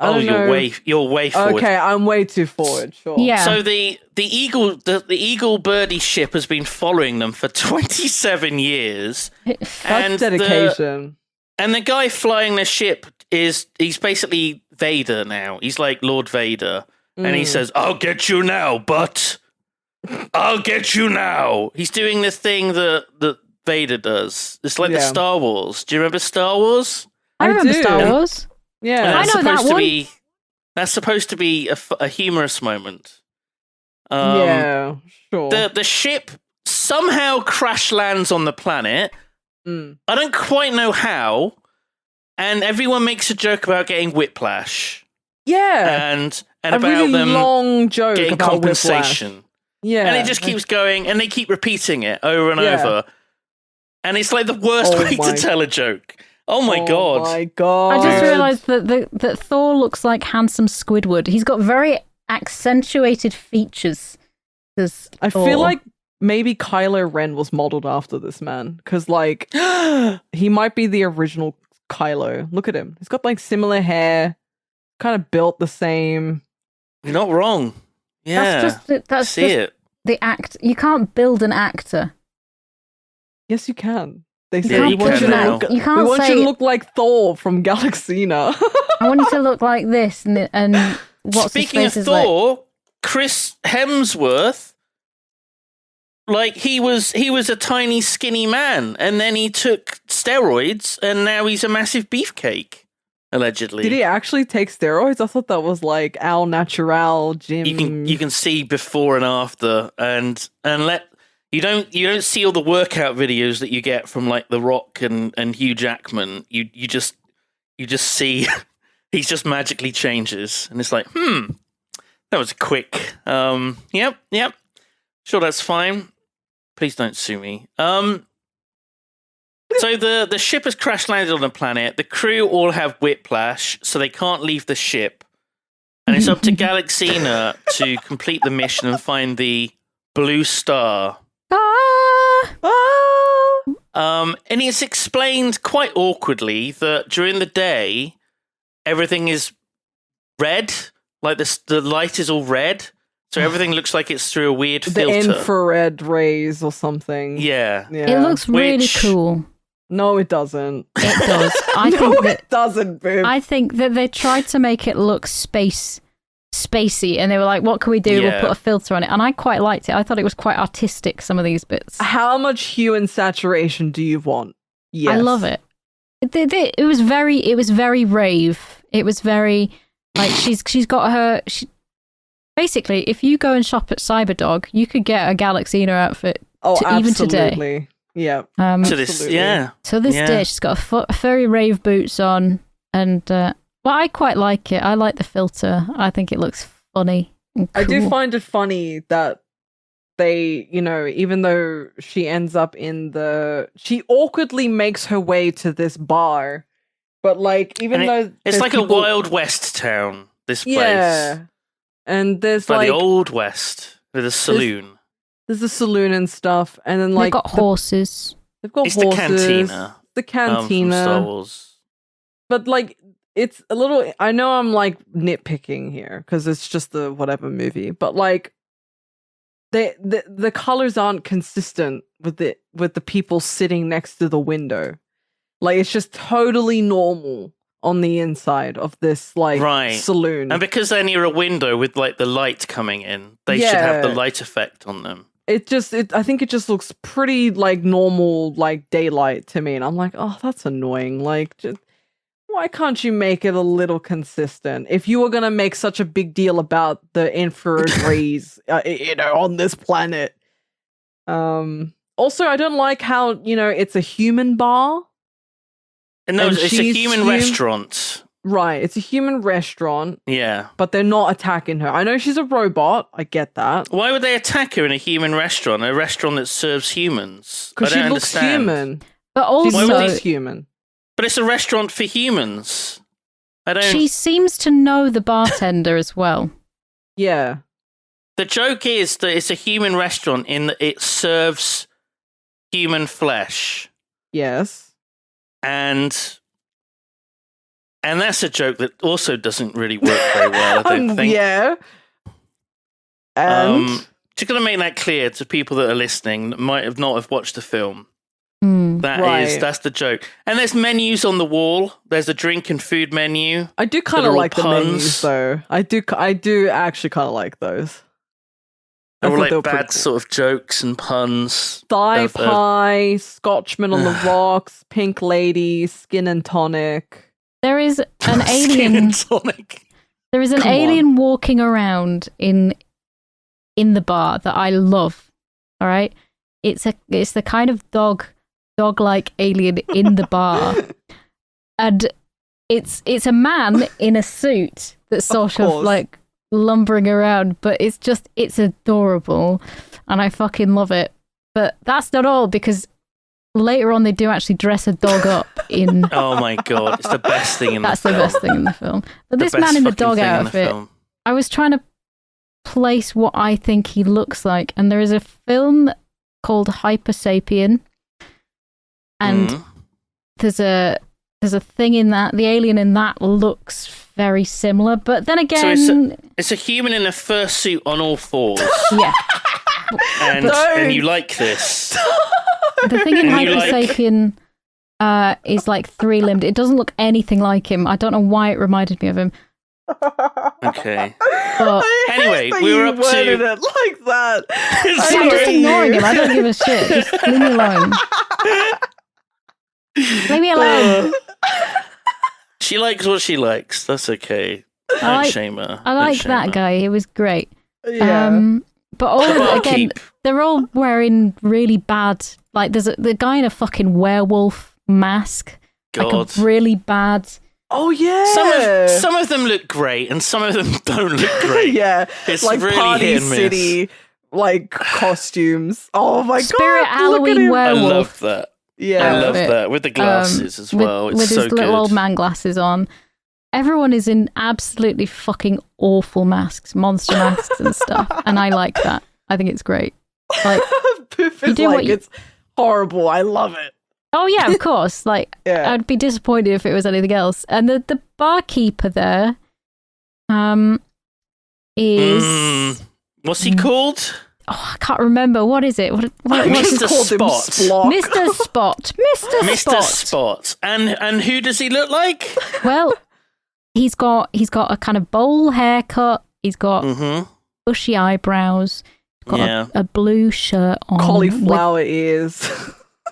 You're way forward. Okay, I'm way too forward. Sure. Yeah. So the Eagle Birdie ship has been following them for 27 years. That's dedication. And the guy flying the ship he's basically Vader now. He's like Lord Vader, and he says, "I'll get you now, but I'll get you now." He's doing this thing that Vader does. It's like the Star Wars. Do you remember Star Wars? I remember Star Wars. Yeah, I know that one. That's supposed to be a humorous moment. Yeah, sure. The ship somehow crash lands on the planet. I don't quite know how. And everyone makes a joke about getting whiplash. Yeah. And a about really them long joke getting about compensation. Whiplash. Yeah. And it just keeps going, and they keep repeating it over and over. And it's like the worst way to tell a joke. Oh my god. Oh my god. I just realised that Thor looks like handsome Squidward. He's got very accentuated features. I feel like maybe Kylo Ren was modelled after this man. Because, like, he might be the original Kylo. Look at him. He's got, like, similar hair. Kind of built the same. You're not wrong. Yeah. That's See just it. The act. You can't build an actor. Yes, you can. They Yeah, say you we want can now. You can't we want say you to look like Thor from Galaxina. I want you to look like this and what's Speaking his face of is like. Thor, Chris Hemsworth, like he was a tiny skinny man, and then he took steroids, and now he's a massive beefcake. Allegedly. Did he actually take steroids? I thought that was like Al Natural gym. You can see before and after, and you don't see all the workout videos that you get from like The Rock and Hugh Jackman. You just see he just magically changes, and it's like That was quick. Yep. Sure, that's fine. Please don't sue me. So the ship has crash landed on the planet. The crew all have whiplash, so they can't leave the ship. And it's up to Galaxina to complete the mission and find the blue star. And it's explained quite awkwardly that during the day, everything is red. Like the light is all red. So everything looks like it's through a weird filter. The infrared rays or something. Yeah. It looks really cool. No, it doesn't. It does. It doesn't, babe. I think that they tried to make it look spacey, and they were like, what can we do? Yeah. We'll put a filter on it. And I quite liked it. I thought it was quite artistic, some of these bits. How much hue and saturation do you want? Yes. I love it. It was very rave. It was very, like, she's got her... Basically, if you go and shop at Cyberdog, you could get a Galaxina outfit even today. Yeah. To this day, she's got a furry rave boots on, and I quite like it. I like the filter. I think it looks funny and cool. I do find it funny that they, even though she ends up she awkwardly makes her way to this bar, but like, even though it's like a Wild West town, this place. Yeah. And there's by like the Old West with a saloon. There's a saloon and stuff, and then like they've got horses. They've got horses. The cantina. The cantina. From Star Wars. But like, it's a little. I know I'm like nitpicking here because it's just the whatever movie, but like, the colors aren't consistent with the people sitting next to the window. Like, it's just totally normal on the inside of this saloon. And because they're near a window with like the light coming in, they should have the light effect on them. I think it just looks pretty like normal, like daylight to me. And I'm like, oh, that's annoying. Like, why can't you make it a little consistent? If you were going to make such a big deal about the infrared rays, on this planet. Also, I don't like how, it's a human bar. No, it's a human restaurant. Right, it's a human restaurant. Yeah. But they're not attacking her. I know she's a robot. I get that. Why would they attack her in a human restaurant? A restaurant that serves humans? Because she looks human. But also... She's human. But it's a restaurant for humans. She seems to know the bartender as well. Yeah. The joke is that it's a human restaurant in that it serves human flesh. Yes. And that's a joke that also doesn't really work very well, I don't think. Yeah. And just going to make that clear to people that are listening that might not have watched the film. That's the joke. And there's menus on the wall. There's a drink and food menu. I do kind of like the menus, though. I do actually kind of like those. They were like bad sort of jokes and puns. Thigh pie, Scotchman on the rocks, pink lady, skin and tonic. There is an alien. There is an alien walking around in the bar that I love. All right, it's the kind of dog-like alien in the bar, and it's a man in a suit that's sort of like lumbering around, but it's adorable, and I fucking love it. But that's not all, because later on they do actually dress a dog up in... Oh my god, it's the best thing in the film. That's the best thing in the film. But this man in the dog outfit, I was trying to place what I think he looks like, and there is a film called Hyper Sapien, and there's a thing in that, the alien in that looks very similar, but then again... So it's a human in a fursuit on all fours. Yeah. And you like this. The thing in Hyper Sapien is like three-limbed. It doesn't look anything like him. I don't know why it reminded me of him. Okay. But anyway, we were up to... it like that. I'm just ignoring him. I don't give a shit. Just leave me alone. Leave me alone. She likes what she likes. That's okay. Don't shame her. I like that guy. He was great. Yeah. But again, they're all wearing really bad. Like, there's the guy in a fucking werewolf mask. God. Like a really bad Oh yeah. Some of them look great, and some of them don't look great. Yeah, it's like really Party hit and miss. City, like costumes. Oh my Spirit god! Look at Halloween him. I werewolf. love that. Yeah, I love that with the glasses as well. With It's his so little good. old man glasses on. Everyone is in absolutely fucking awful masks, monster masks and stuff, and I like that. I think it's great. Like, Poof you is do what like you- it's horrible. I love it. oh yeah, of course. Like, Yeah. I'd be disappointed if it was anything else. And the barkeeper there, is What's he called? oh, I can't remember. What is it? What what's Mr. his Called him Spot. Splock. Mr. Spot. Mr. Mr. Spot. Spot. And who does he look like? Well, he's got a kind of bowl haircut. He's got Mm-hmm. bushy eyebrows. Got Yeah. a blue shirt on Cauliflower ears.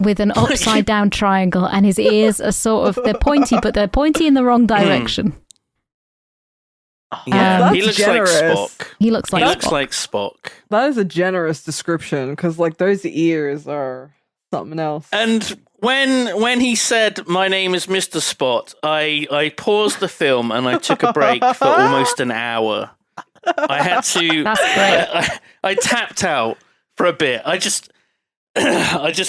with an upside down triangle, and his ears are sort of they're pointy, but they're pointy in the wrong direction. Yeah, That's he looks generous. like Spock. He looks like He looks Spock. like Spock. That is a generous description because, like, those ears are something else. And when he said, "My name is Mr. Spot," I paused the film and I took a break for almost an hour. I had to. That's great. I tapped out for a bit. I just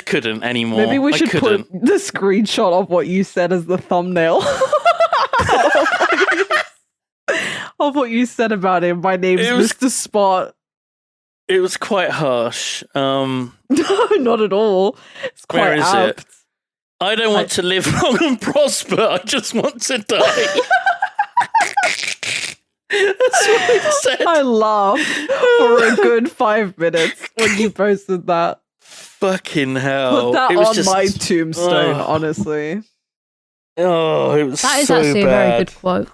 couldn't anymore. Maybe we should I couldn't. put the screenshot of what you said as the thumbnail. Of what you said about him. My name's It was- Mr. Spot. It was quite harsh. No, not at all. It's Where quite is apt. it? I don't want to live long and prosper. I just want to die. That's what it said. I laughed for a good 5 minutes when you posted that. Fucking hell. Put that It was on just, my tombstone, Ugh. honestly. Oh, it was That is so actually bad. a very good quote.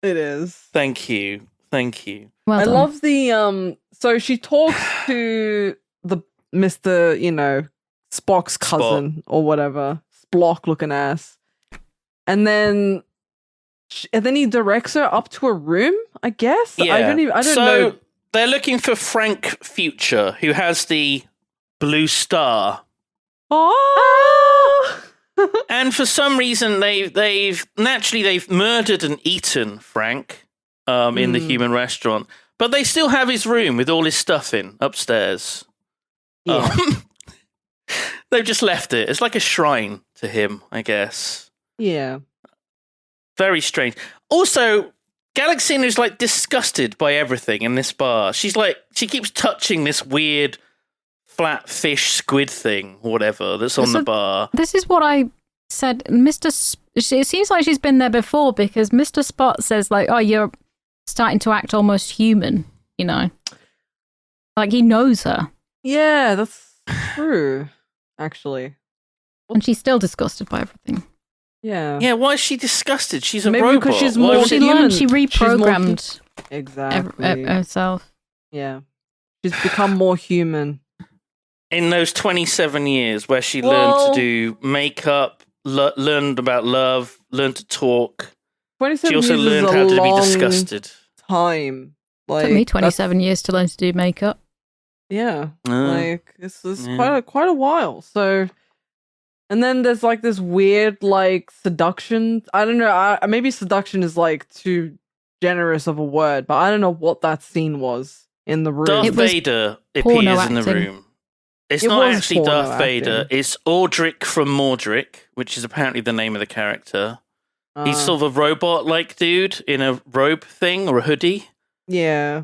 It is. Thank you. Thank you. Well I done. love the so she talks to the Mr. Spock's cousin or whatever, Splock looking ass. And then he directs her up to a room, I guess. Yeah. I don't so know. they're looking for Frank Future, who has the blue star. Oh! And for some reason they've murdered and eaten Frank in the human restaurant. But they still have his room with all his stuff in upstairs. Yeah. They've just left it. It's like a shrine to him, I guess. Yeah. Very strange. Also, Galaxina is like disgusted by everything in this bar. She keeps touching this weird flat fish squid thing, or whatever, that's on the bar. This is what I said. It seems like she's been there before because Mr. Spot says, like, oh, you're starting to act almost human, Like he knows her. Yeah, that's true, actually. And she's still disgusted by everything. Yeah. Yeah, why is she disgusted? She's a Maybe robot. because she's Why more would She human. learned, she She's more reprogrammed Exactly. herself. Yeah. She's become more human. in those 27 years where she Well- learned to do makeup, learned about love, learned to talk. 27 She also years learned is a how to be long disgusted. time. Like, Took me that's- 27 years to learn to do makeup. Yeah. Uh, Like this is yeah. quite a while. So, and then there's like this weird like seduction. I don't know. Maybe seduction is like too generous of a word, but I don't know what that scene was in the room. Darth It was Vader porno appears in the acting. room. It's It not was actually porno Darth Vader. acting. It's Aldrich from Mordric, which is apparently the name of the character. He's Uh, sort of a robot-like dude in a robe thing or a hoodie, yeah.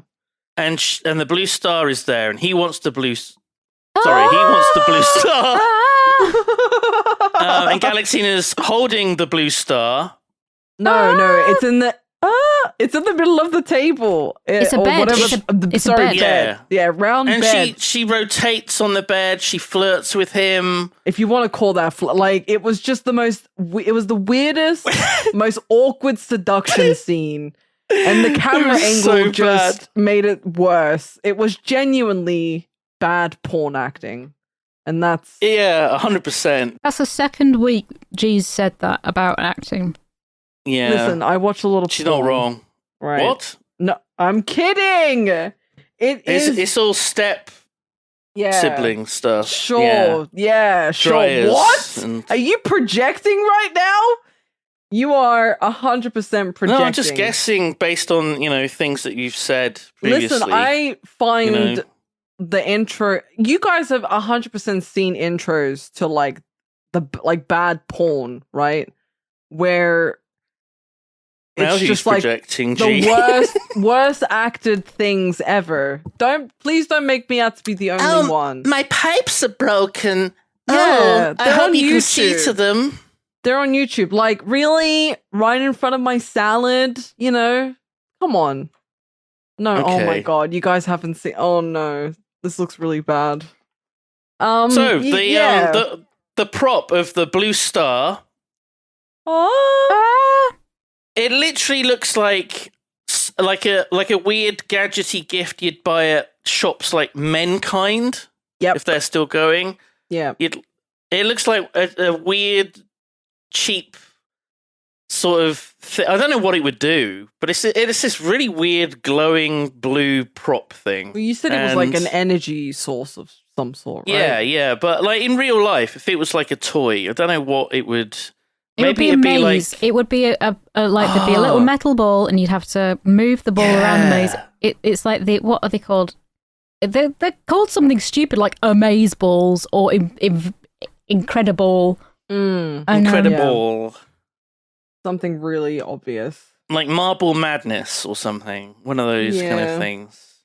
and the blue star is there, and he wants the blue. Sorry, he wants the blue star. And Galaxina's holding the blue star. No, it's in the. It's in the middle of the table. It's a or bed. Whatever, It's a sorry, bed. bed. Yeah, round And bed. she rotates on the bed. She flirts with him. If you want to call that like, it was just the most. It was the weirdest, most awkward seduction scene, and the camera was angle so just made it worse. It was genuinely bad porn acting, and that's Yeah, 100%. That's the second week G's said that about acting. Yeah, Listen, I watched a lot of. she's not porn, wrong. Right? What? No, I'm kidding. It is. It's all step yeah. sibling stuff. Sure. Yeah. Sure. Dryers What? and- Are you projecting right now? You are 100% projecting. No, I'm just guessing based on, things that you've said previously. Listen, I find the intro... You guys have 100% seen intros to, like, the bad porn, right? Where now it's just, projecting, the worst acted things ever. Please don't make me out to be the only one. My pipes are broken. Yeah, I hope you can YouTube. see to them. They're on YouTube. Like, really? Right in front of my salad? Come on. No, Okay. Oh my god, you guys haven't seen... Oh no, this looks really bad. So, the prop of the blue star, it literally looks like a weird gadgety gift you'd buy at shops like Menkind, if they're still going. Yeah. It looks like a weird, cheap sort of I don't know what it would do, but it's this really weird glowing blue prop thing. Well, you said it was like an energy source of some sort, right? Yeah, but like in real life, if it was like a toy, I don't know what it would... It would be a maze. It would be there'd be a little metal ball, and you'd have to move the ball around the maze. It's like what are they called? They're called something stupid like amaze balls or incredible. Incredible. Something really obvious. Like Marble Madness or something. One of those kind of things.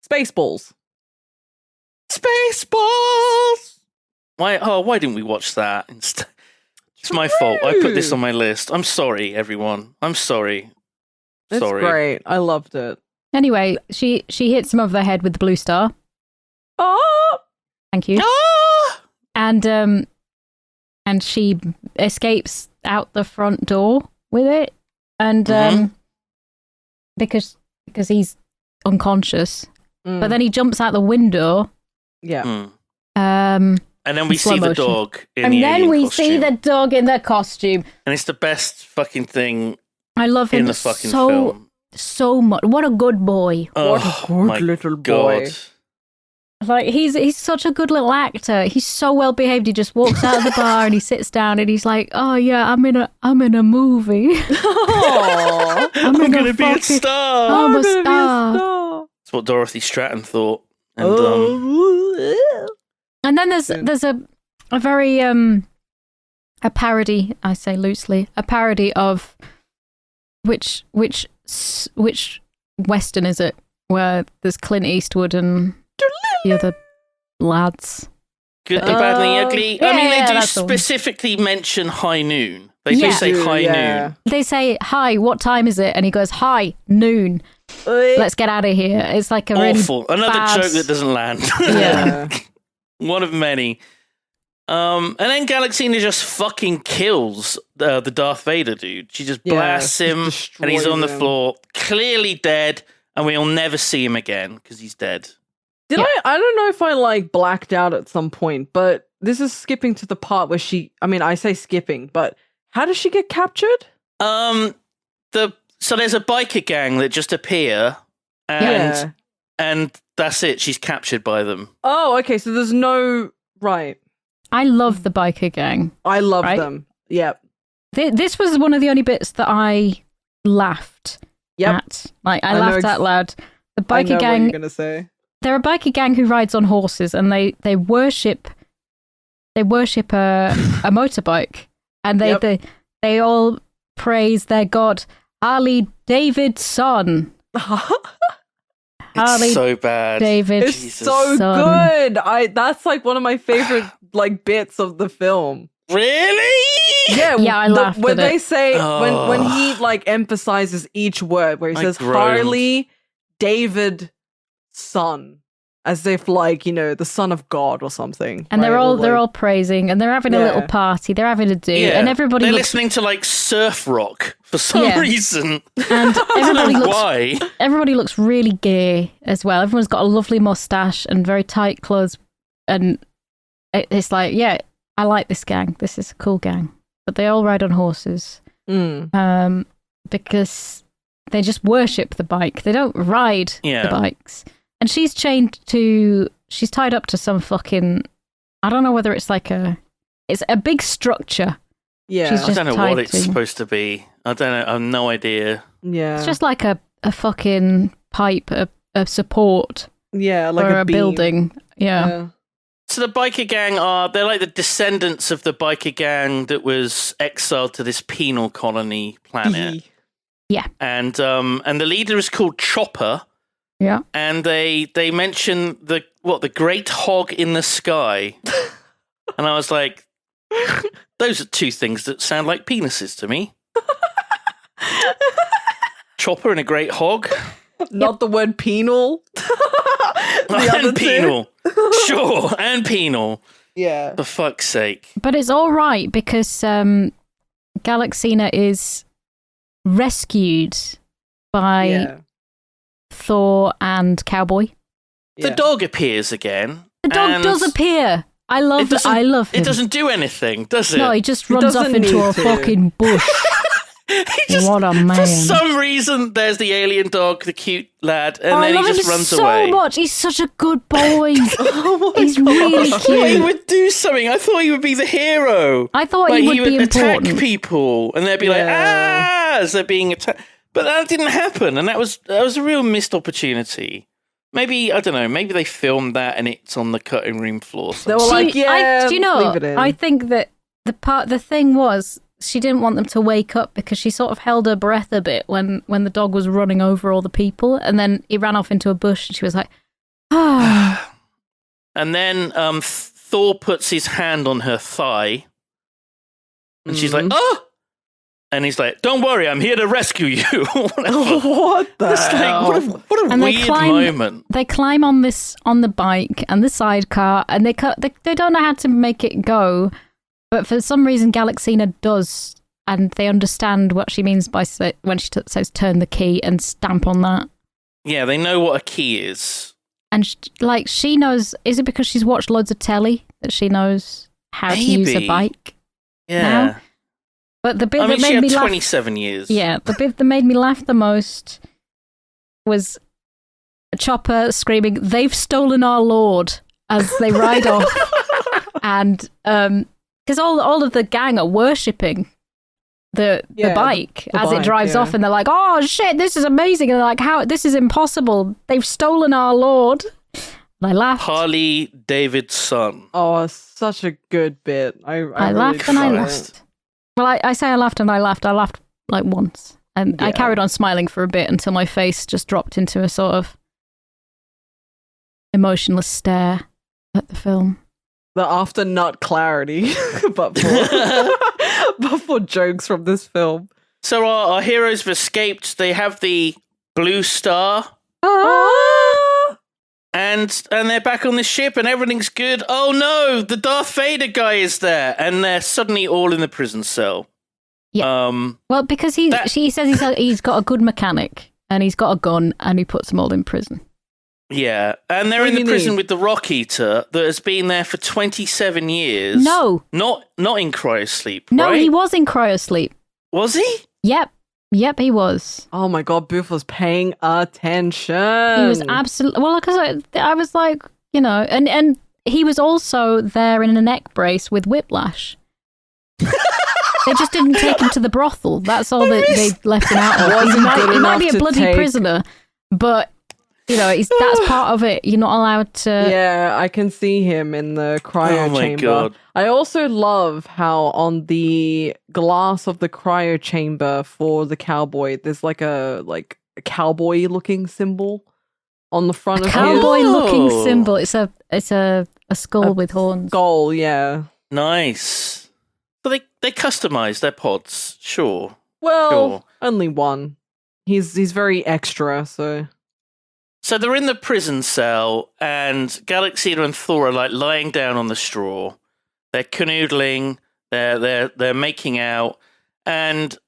Spaceballs. Spaceballs! Why didn't we watch that instead? It's my fault. I put this on my list. I'm sorry, everyone. I'm sorry. It's great. I loved it. Anyway, she hits him over the head with the blue star. Oh! Thank you. Ah! And she escapes out the front door with it, and because he's unconscious, but then he jumps out the window. Yeah. And then we see the dog in and the then alien we costume. see the dog in the costume, and it's the best fucking thing. I love him in the fucking film. So much. What a good boy. What a good little boy. God. Like he's such a good little actor. He's so well behaved. He just walks out of the bar and he sits down and he's like, "Oh yeah, I'm in a movie. I'm gonna be a star. I'm a star." That's what Dorothy Stratten thought. And then there's a very a parody. I say loosely a parody of which Western is it? Where there's Clint Eastwood and the other lads. Good, the bad, and the ugly. I mean, they do that's the one. specifically mention High Noon. They do say High Noon. They say, "Hi, what time is it?" And he goes, "Hi, noon. Let's get out of here." It's like a awful. Really Another bad... joke that doesn't land. Yeah. One of many. And then Galaxina just fucking kills the Darth Vader dude. She just blasts him, and he's on the floor, clearly dead, and we'll never see him again because he's dead. I don't know if I like blacked out at some point, but this is skipping to the part where I say skipping, but how does she get captured? So there's a biker gang that just appear, and that's it. She's captured by them. Oh, okay. So there's no right. I love the biker gang. I love them. Yep. This was one of the only bits that I laughed at. Like I laughed out loud. The biker gang. What you're gonna say. They're a biker gang who rides on horses, and they worship a motorbike, and they all praise their god Harley Davidson. It's so bad. David, it's so good. That's like one of my favorite like bits of the film. Really? Yeah, I laughed when at they it. say when he like emphasizes each word, where he says groaned. Harley David son, as if like the son of God or something. And right? they're all praising, and they're having a little party. They're having a do, and they're looks, listening to like surf rock for some reason. And Why? Everybody looks really gay as well. Everyone's got a lovely mustache and very tight clothes, and it's like, I like this gang. This is a cool gang, but they all ride on horses, because they just worship the bike. They don't ride the bikes. And she's she's tied up to some fucking, I don't know whether it's like it's a big structure. Yeah. She's I just don't know tied what it's to. supposed to be. I don't know. I have no idea. Yeah. It's just like a fucking pipe, a support yeah, like for a beam. building. Yeah. So the biker gang they're like the descendants of the biker gang that was exiled to this penal colony planet. And the leader is called Chopper. Yeah. And they mention the great hog in the sky. And I was like, those are two things that sound like penises to me. Chopper and a great hog. Not the word penal. And penal. Sure, and penal. Yeah. For fuck's sake. But it's all right because Galaxina is rescued by Thor and Cowboy. The dog appears again. The dog does appear. I love him. It doesn't do anything, does it? No, he just runs off into a fucking bush. What a man. For some reason, there's the alien dog, the cute lad, and then I he love just him runs so away. much. He's such a good boy. He's I really thought he cute. would do something. I thought he would be the hero. I thought Like, he would be attack important. people, and they'd be like, as they're being attacked. But that didn't happen, and that was a real missed opportunity. Maybe, I don't know, maybe they filmed that and it's on the cutting room floor. They were like, do you know, leave it in. I think that the thing was she didn't want them to wake up because she sort of held her breath a bit when the dog was running over all the people, and then he ran off into a bush and she was like, ah. And then Thor puts his hand on her thigh, and she's like, oh! And he's like, don't worry, I'm here to rescue you. What the hell? Like, what a And weird moment. They climb on the bike and the sidecar, and they don't know how to make it go, but for some reason Galaxina does, and they understand what she means by when she says turn the key and stamp on that. Yeah, they know what a key is. And she knows. Is it because she's watched loads of telly that she knows how to use a bike? Yeah. Now? But the bit that she made had me laugh, 27 years. Yeah, the bit that made me laugh the most was Chopper screaming, "They've stolen our lord!" as they ride off, and because all of the gang are worshipping the bike the as it bike, drives off, and they're like, "Oh shit, this is amazing!" And they're like, "How? This is impossible! They've stolen our lord!" And I laughed. Harley Davidson. Oh, such a good bit. I really laughed and I tried. laughed. Well, I say I laughed and I laughed. I laughed like once. And I carried on smiling for a bit until my face just dropped into a sort of emotionless stare at the film. The after nut clarity, but for jokes from this film. So our heroes have escaped. They have the blue star. And they're back on the ship and everything's good. Oh no, the Darth Vader guy is there. And they're suddenly all in the prison cell. Yeah. Well, because he says he's got a good mechanic and he's got a gun and he puts them all in prison. Yeah. And they're in the prison with the Rock Eater that has been there for 27 years. No. Not in cryosleep, No, right? he was in cryosleep. Was he? Yep, he was. Oh my god, Booth was paying attention. He was absolutely... Well, because I was like, you know... And he was also there in a neck brace with whiplash. They just didn't take him to the brothel. That's all that they left him out of. He might be a bloody prisoner, but, you know, that's part of it. You're not allowed to... Yeah, I can see him in the cryo chamber. God. I also love how on the glass of the cryo chamber for the cowboy, there's like a cowboy-looking symbol on the front of his cowboy-looking symbol. It's a skull with horns. skull. Yeah. Nice. So they customize their pods, sure. Well, only one. He's very extra, so. So they're in the prison cell, and Galaxina and Thor are like lying down on the straw. They're canoodling. They're making out, and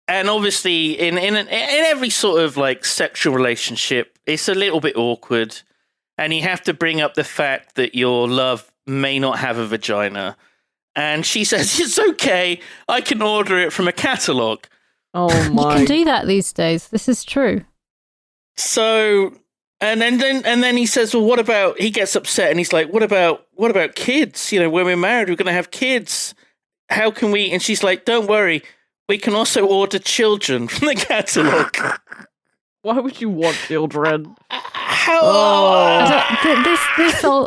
obviously in every sort of like sexual relationship, it's a little bit awkward, and you have to bring up the fact that your love may not have a vagina. And she says, "It's okay. I can order it from a catalog." Oh my! You can do that these days. This is true. So, and then he says, "Well, what about?" He gets upset and he's like, "What about kids? You know, when we're married, we're going to have kids." how can we? And she's like, don't worry, we can also order children from the catalogue. Why would you want children?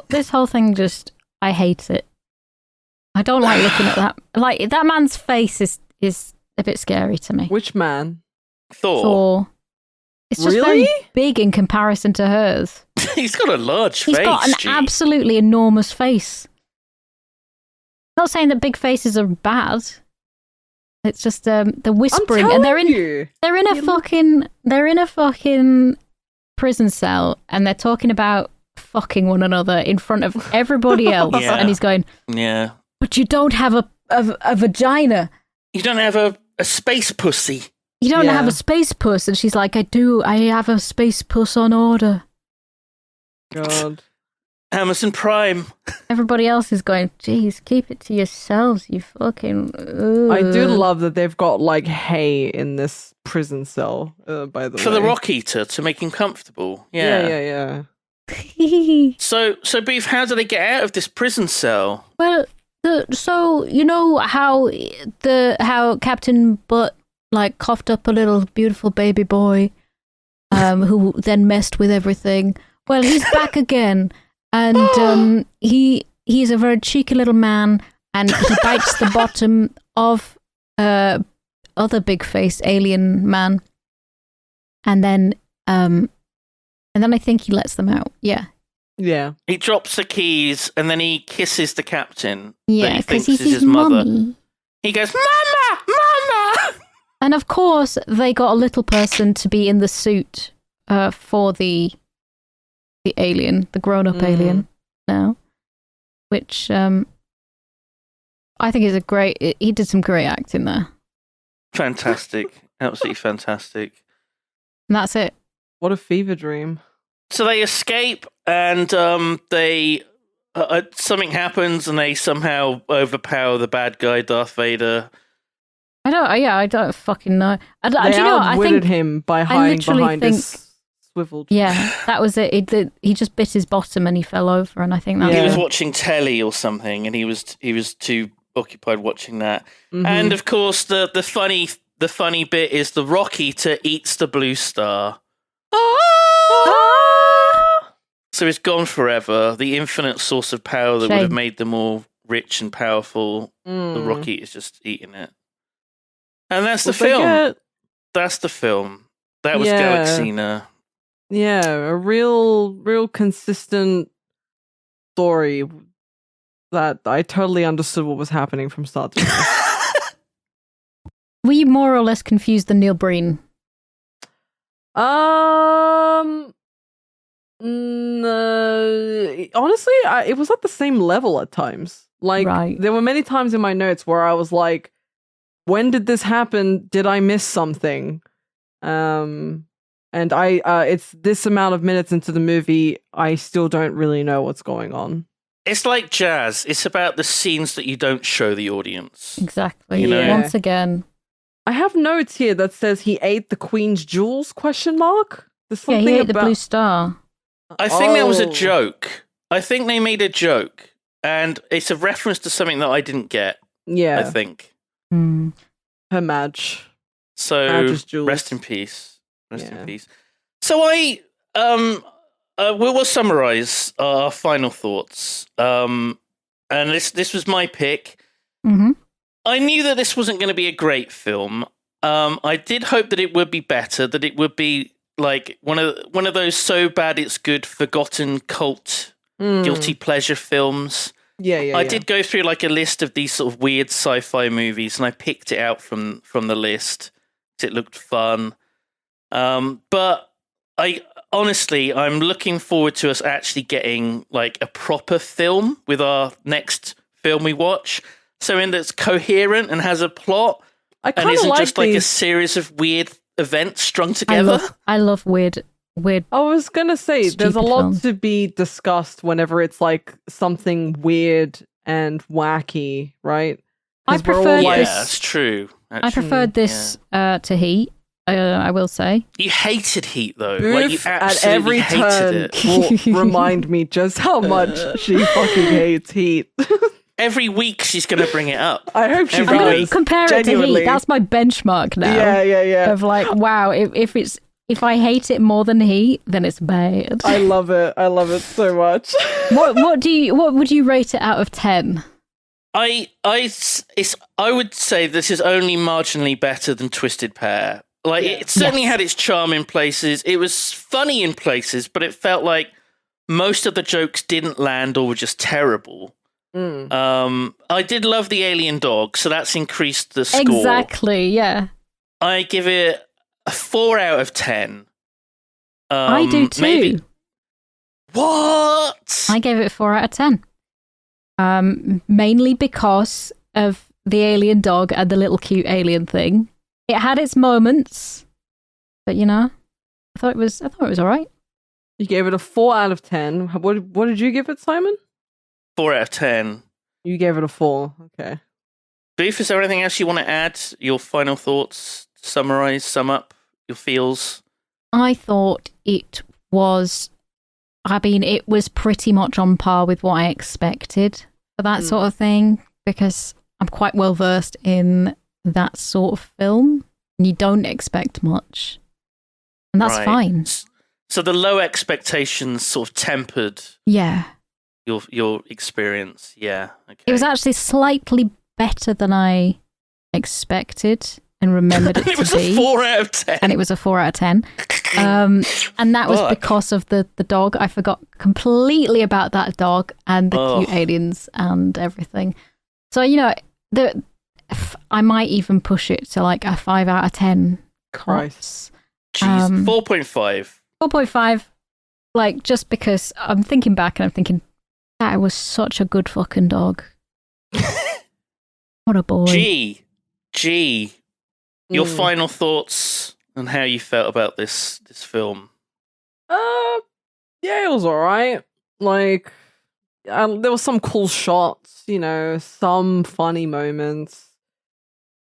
This whole thing just, I hate it. I don't like looking at that. Like, that man's face is a bit scary to me. Which man? Thor. It's just very big in comparison to hers. He's got a large face. He's got an absolutely enormous face. Not saying that big faces are bad. It's just the whispering, and they're in a fucking prison cell, and they're talking about fucking one another in front of everybody else, and he's going, yeah, but you don't have a vagina. You don't have a space pussy. You don't have a space puss, and she's like, I do. I have a space puss on order. God. Amazon Prime. Everybody else is going, geez, keep it to yourselves, you fucking... Ugh. I do love that they've got, like, hay in this prison cell, by the way. For the rock eater, to make him comfortable. Yeah. So Beef, how do they get out of this prison cell? Well, so, you know how Captain Butt, like, coughed up a little beautiful baby boy, who then messed with everything? Well, he's back again. And he's a very cheeky little man, and he bites the bottom of other big face alien man, and then I think he lets them out. Yeah. He drops the keys, and then he kisses the captain. Yeah, because he's his mother. Mommy. He goes, "Mama!" And of course, they got a little person to be in the suit for the alien, the grown-up alien now, which I think is he did some great acting there. Fantastic. Absolutely fantastic. And that's it. What a fever dream. So they escape, and they something happens, and they somehow overpower the bad guy, Darth Vader. I don't fucking know. They outwitted him by hiding behind his swiveled. Yeah, that was it. He just bit his bottom and he fell over, and I think that he was watching telly or something, and he was too occupied watching that. Mm-hmm. And of course, the funny bit is the rock eater eats the blue star. So it's gone forever. The infinite source of power that would have made them all rich and powerful. The rock eater's just eating it, and that's the film. That's the film. That was Galaxina. Yeah, a real consistent story that I totally understood what was happening from start to finish. Were you more or less confused than Neil Breen? Honestly, it was at the same level at times. Like, there were many times in my notes where I was like, when did this happen? Did I miss something? And it's this amount of minutes into the movie, I still don't really know what's going on. It's like jazz. It's about the scenes that you don't show the audience. Exactly. You know? Once again. I have notes here that says he ate the Queen's jewels, ? There's something he ate about the blue star. I think that was a joke. I think they made a joke, and it's a reference to something that I didn't get. Yeah. I think. Her Madge. So, rest in peace. Rest in peace. So we will summarize our final thoughts. And this was my pick. Mm-hmm. I knew that this wasn't going to be a great film. I did hope that it would be better, that it would be like one of those so bad it's good forgotten cult guilty pleasure films. I did go through like a list of these sort of weird sci-fi movies, and I picked it out from the list. It looked fun. But I'm looking forward to us actually getting like a proper film with our next film we watch. Something that's coherent and has a plot and isn't just like a series of weird events strung together. I love weird. I was going to say, there's a lot to be discussed whenever it's like something weird and wacky, right? I preferred this. Yeah, that's true. Actually, I preferred this to Heat. I will say. You hated Heat, though. Boof, you at every hated turn will remind me just how much she fucking hates Heat. every week she's going to bring it up. I hope she I'm going to does. compare Genuinely. it to Heat. That's my benchmark now. Yeah. Of like, wow, if I hate it more than Heat, then it's bad. I love it. I love it so much. What would you rate it out of 10? I would say this is only marginally better than Twisted Pair. Like, it certainly had its charm in places. It was funny in places, but it felt like most of the jokes didn't land or were just terrible. I did love the alien dog, so that's increased the score. Exactly, yeah. I give it a 4 out of 10. I do too. Maybe. What? I gave it a 4 out of 10. Mainly because of the alien dog and the little cute alien thing. It had its moments, but I thought it was all right. You gave it a 4 out of 10. What did you give it, Simon? 4 out of 10. You gave it a 4. Okay. Booth, is there anything else you want to add? Your final thoughts? Summarize, sum up your feels? I thought it was pretty much on par with what I expected for that sort of thing, because I'm quite well versed in that sort of film, and you don't expect much. And that's fine. So the low expectations sort of tempered your experience. Yeah. Okay. It was actually slightly better than I expected and remembered it to be. It was a 4 out of 10. And it was a 4 out of 10. And that was because of the dog. I forgot completely about that dog and the cute aliens and everything. So, I might even push it to like a 5 out of 10. Christ. Jeez, 4.5. 4.5. Like, just because I'm thinking back and I'm thinking, that was such a good fucking dog. What a boy. G. Your final thoughts on how you felt about this film? Yeah, it was alright. Like, there was some cool shots, some funny moments.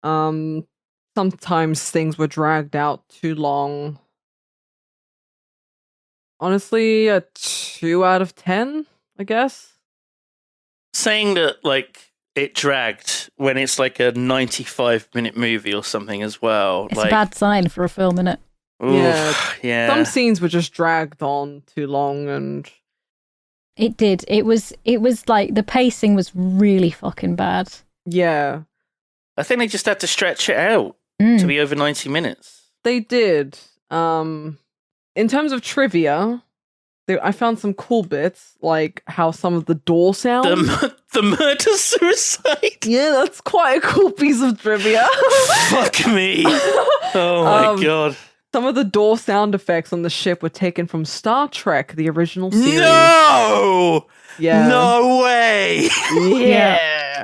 Sometimes things were dragged out too long. Honestly, a 2 out of 10, I guess. Saying that, like, it dragged when it's like a 95-minute movie or something as well. It's a bad sign for a film, isn't it? Yeah. Some scenes were just dragged on too long, and it did. It was like the pacing was really fucking bad. Yeah. I think they just had to stretch it out to be over 90 minutes. They did. In terms of trivia, I found some cool bits, like how some of the door sounds. The murder-suicide? Yeah, that's quite a cool piece of trivia. Fuck me. Oh my God. Some of the door sound effects on the ship were taken from Star Trek, the original series. No! Yeah. No way! Yeah!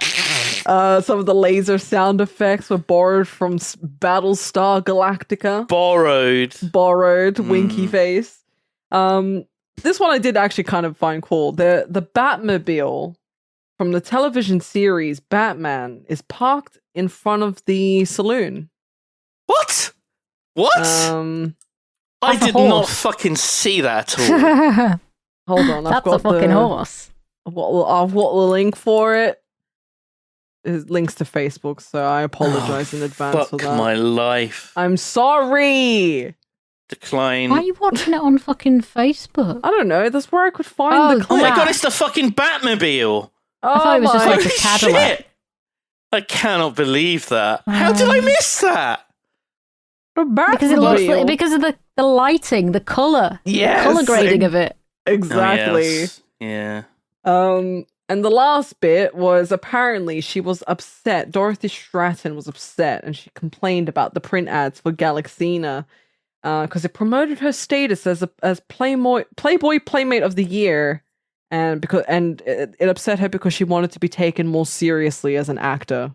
Some of the laser sound effects were borrowed from Battlestar Galactica. Borrowed, winky face. This one I did actually kind of find cool. The Batmobile from the television series Batman is parked in front of the saloon. What? I did not fucking see that at all. Hold on, That's a fucking horse. I've got the link for it. It links to Facebook, so I apologize in advance for that. Fuck my life. I'm sorry. Decline. Why are you watching it on fucking Facebook? I don't know. That's where I could find the clip. Oh my God, it's the fucking Batmobile. I thought it was just like a Cadillac. Shit. I cannot believe that. How did I miss that? Because it looks like, because of the lighting, the colour. Yes. Colour grading of it. Exactly. Oh, yes. Yeah. And the last bit was apparently she was upset. Dorothy Stratten was upset, and she complained about the print ads for Galaxina because it promoted her status as Playboy Playmate of the Year, and it upset her because she wanted to be taken more seriously as an actor.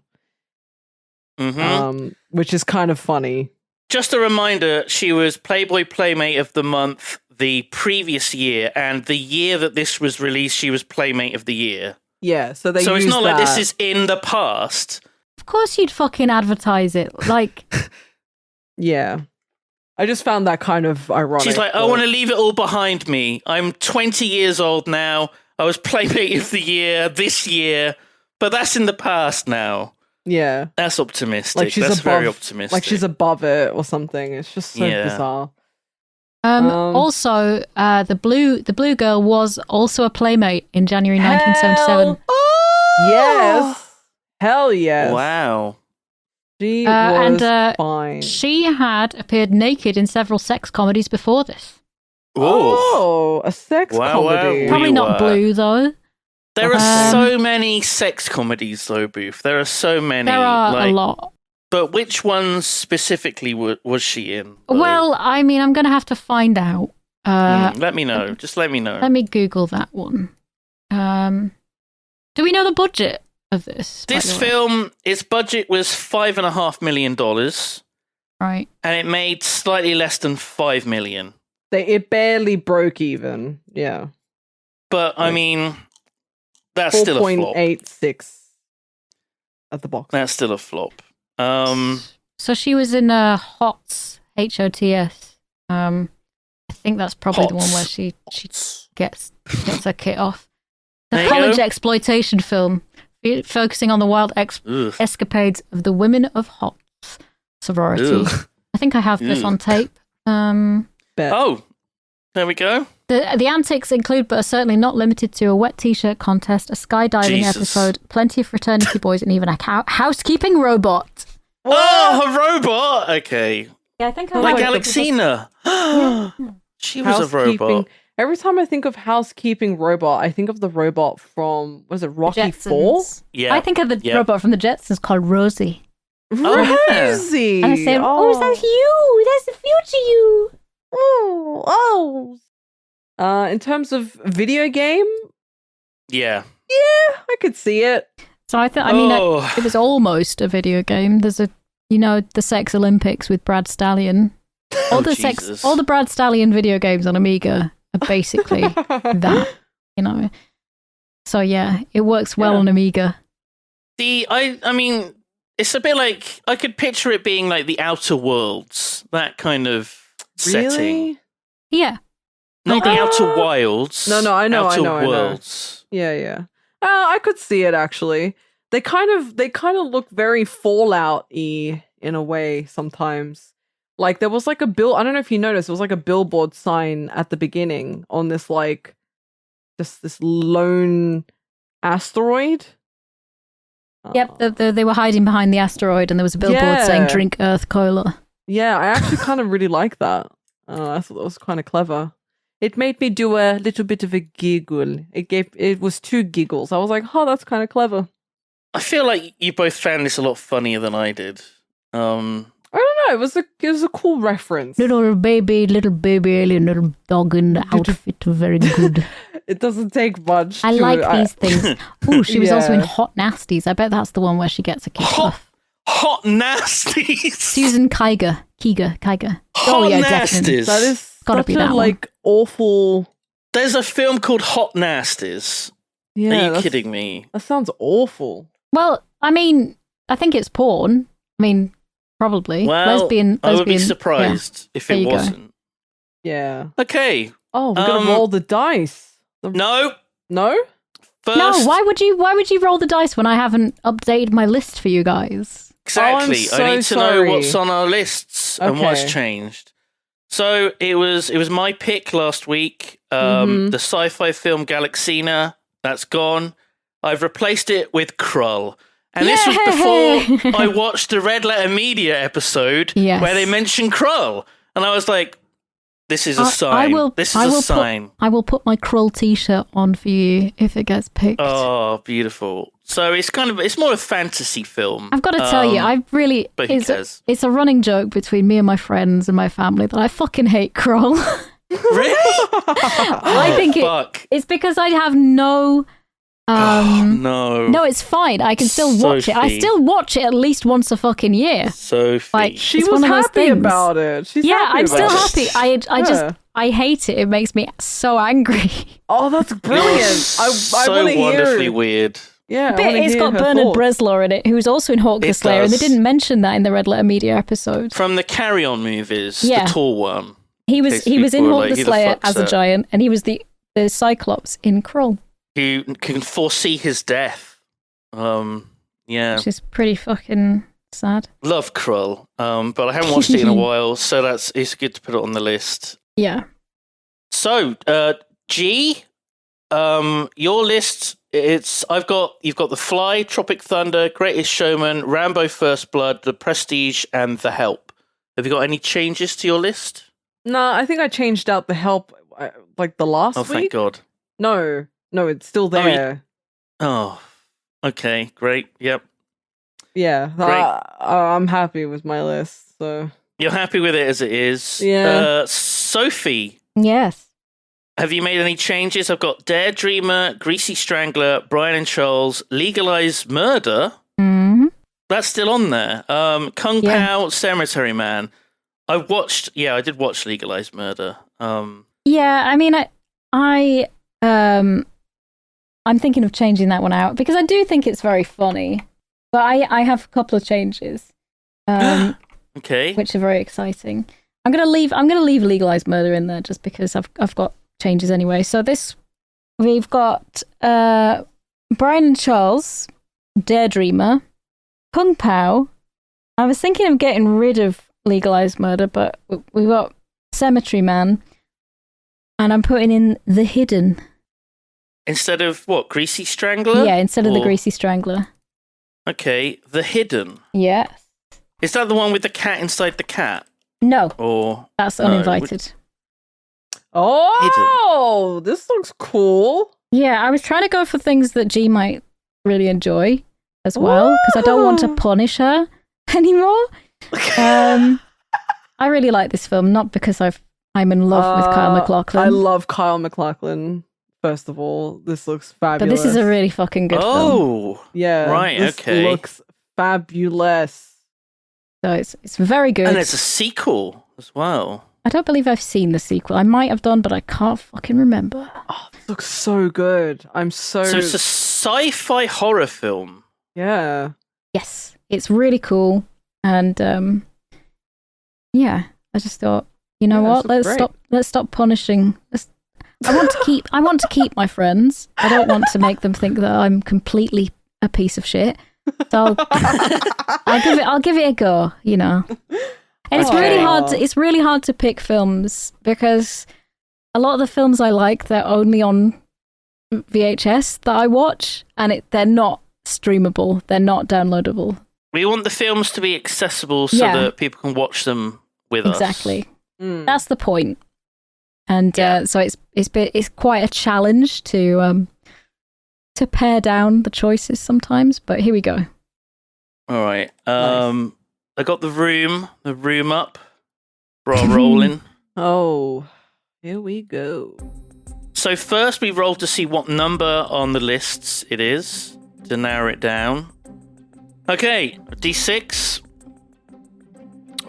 Which is kind of funny. Just a reminder, she was Playboy Playmate of the Month the previous year, and the year that this was released, she was Playmate of the Year. Yeah, so it's not like this is in the past. Of course you'd fucking advertise it. Like, yeah. I just found that kind of ironic. She's like, I want to leave it all behind me. I'm 20 years old now. I was Playmate of the Year this year. But that's in the past now. Yeah. That's optimistic. Like she's that's above, very optimistic. Like she's above it or something. It's just so bizarre. Also, the blue girl was also a playmate in January 1977. Yes. Hell yes. Wow. She was fine. She had appeared naked in several sex comedies before this. Oh, a sex comedy. Wow. Probably not Blue, though. There are so many sex comedies, though, Booth. There are so many. There are a lot. But which ones specifically was she in? Though? Well, I mean, I'm going to have to find out. Let me know. Just let me know. Let me Google that one. Do we know the budget of this? This film, its budget was $5.5 million. Right. And it made slightly less than $5 million. It barely broke even. Yeah. But, I mean, that's still a flop. 4.86 at the box. That's still a flop. So she was in HOTS, H-O-T-S. I think that's probably the one where she gets her kit off. The college exploitation film, focusing on the wild escapades of the women of HOTS sorority. I think I have this on tape. Oh, there we go. The antics include, but are certainly not limited to, a wet t-shirt contest, a skydiving episode, plenty of fraternity boys, and even a housekeeping robot. Oh, a robot! Okay. Yeah, I think I like Galaxina. She was a robot. Every time I think of housekeeping robot, I think of the robot from, was it Rocky 4? Yeah. I think of the robot from the Jetsons called Rosie. Rosie! And I say, oh, that's you! That's the future you! In terms of video game? Yeah. Yeah, I could see it. So I mean, it was almost a video game. There's the Sex Olympics with Brad Stallion. All the Brad Stallion video games on Amiga are basically that, So yeah, it works well on Amiga. I mean, it's a bit like, I could picture it being like the Outer Worlds, that kind of setting. Yeah. Not the Outer Wilds. No, I know. Outer Worlds. Yeah. I could see it actually. They kind of look very Fallout-y in a way sometimes. Like there was like I don't know if you noticed, there was like a billboard sign at the beginning on this like this lone asteroid. Yep, they were hiding behind the asteroid and there was a billboard saying "Drink Earth Cola." Yeah, I actually kind of really like that. I thought that was kind of clever. It made me do a little bit of a giggle. It was 2 giggles. I was like, oh, that's kind of clever. I feel like you both found this a lot funnier than I did. I don't know. It was a cool reference. Little baby alien, little dog in the outfit, very good. It doesn't take much. I like these things. Oh, she was also in Hot Nasties. I bet that's the one where she gets a kick off. Hot Nasties. Susan Kiger. Hot Nasties. That is gotta be that like awful. There's a film called Hot Nasties. Yeah, are you kidding me? That sounds awful. Well, I mean, I think it's porn. I mean, probably. Well, lesbian. I would be surprised if it wasn't. Yeah. Okay. Oh, we're gonna roll the dice. No. First, no. Why would you roll the dice when I haven't updated my list for you guys? Exactly. Oh, I need to know what's on our lists and what's changed. So it was my pick last week. The sci-fi film Galaxina. That's gone. I've replaced it with Krull. And this was before I watched the Red Letter Media episode where they mentioned Krull. And I was like, this is a sign. This is a sign. I will put my Krull t-shirt on for you if it gets picked. Oh, beautiful. So it's more a fantasy film. I've got to tell you, I really... But it's a running joke between me and my friends and my family that I fucking hate Krull. Really? I think it's because I have no... No, it's fine. I can still watch it. I still watch it at least once a fucking year. Sophie. Like, she was happy about it. I'm still happy. I hate it. It makes me so angry. Oh, that's brilliant. I so wonderfully weird. Yeah, but it's got Bernard Bresslaw in it, who's also in Hawk the Slayer, and they didn't mention that in the Red Letter Media episode. From the Carry On movies, the tall one. He was in Hawk the Slayer as a giant, and he was the Cyclops in Krull. Who can foresee his death. Yeah. Which is pretty fucking sad. Love Krull, but I haven't watched it in a while, so it's good to put it on the list. Yeah. So, G, your list. You've got The Fly, Tropic Thunder, Greatest Showman, Rambo: First Blood, The Prestige, and The Help. Have you got any changes to your list? No, I think I changed out The Help like the last week. Oh, thank God. No, it's still there. Oh, okay, great. Yep. Yeah, Great. I'm happy with my list. So You're happy with it as it is. Yeah. Sophie, Yes. have you made any changes? I've got Dare Dreamer, Greasy Strangler, Brian and Charles, Legalize Murder. Mm-hmm. That's still on there. Kung Pao, Cemetery Man. I did watch Legalize Murder. Yeah, I mean, I'm thinking of changing that one out because I do think it's very funny, but I have a couple of changes, Okay. which are very exciting. I'm gonna leave Legalized Murder in there just because I've got changes anyway. So we've got Brian and Charles, Dare Dreamer, Kung Pao. I was thinking of getting rid of Legalized Murder, but we've got Cemetery Man, and I'm putting in The Hidden. Instead of what? Greasy Strangler? Yeah, instead of the Greasy Strangler. Okay, The Hidden. Yes. Is that the one with the cat inside the cat? No, Or that's Uninvited. Oh, this looks cool. Yeah, I was trying to go for things that G might really enjoy as well, because I don't want to punish her anymore. I really like this film, not because I'm in love with Kyle MacLachlan. I love Kyle MacLachlan. First of all, this looks fabulous. But this is a really fucking good film. Oh, yeah, right, this okay. looks fabulous. So it's very good. And there's a sequel as well. I don't believe I've seen the sequel. I might have done, but I can't fucking remember. Oh, this looks so good. So it's a sci-fi horror film. Yeah. Yes, it's really cool, and yeah, I just thought, you know what? Let's stop punishing. I want to keep my friends. I don't want to make them think that I'm completely a piece of shit. So I'll give it a go, you know. And it's really hard. It's really hard to pick films because a lot of the films I like, they're only on VHS that I watch, and they're not streamable. They're not downloadable. We want the films to be accessible so that people can watch them with us. Exactly. That's the point. And so it's quite a challenge to pare down the choices sometimes. But here we go. All right. Nice. I got the room up. Bra rolling. Oh, here we go. So first we roll to see what number on the lists it is to narrow it down. Okay, D6.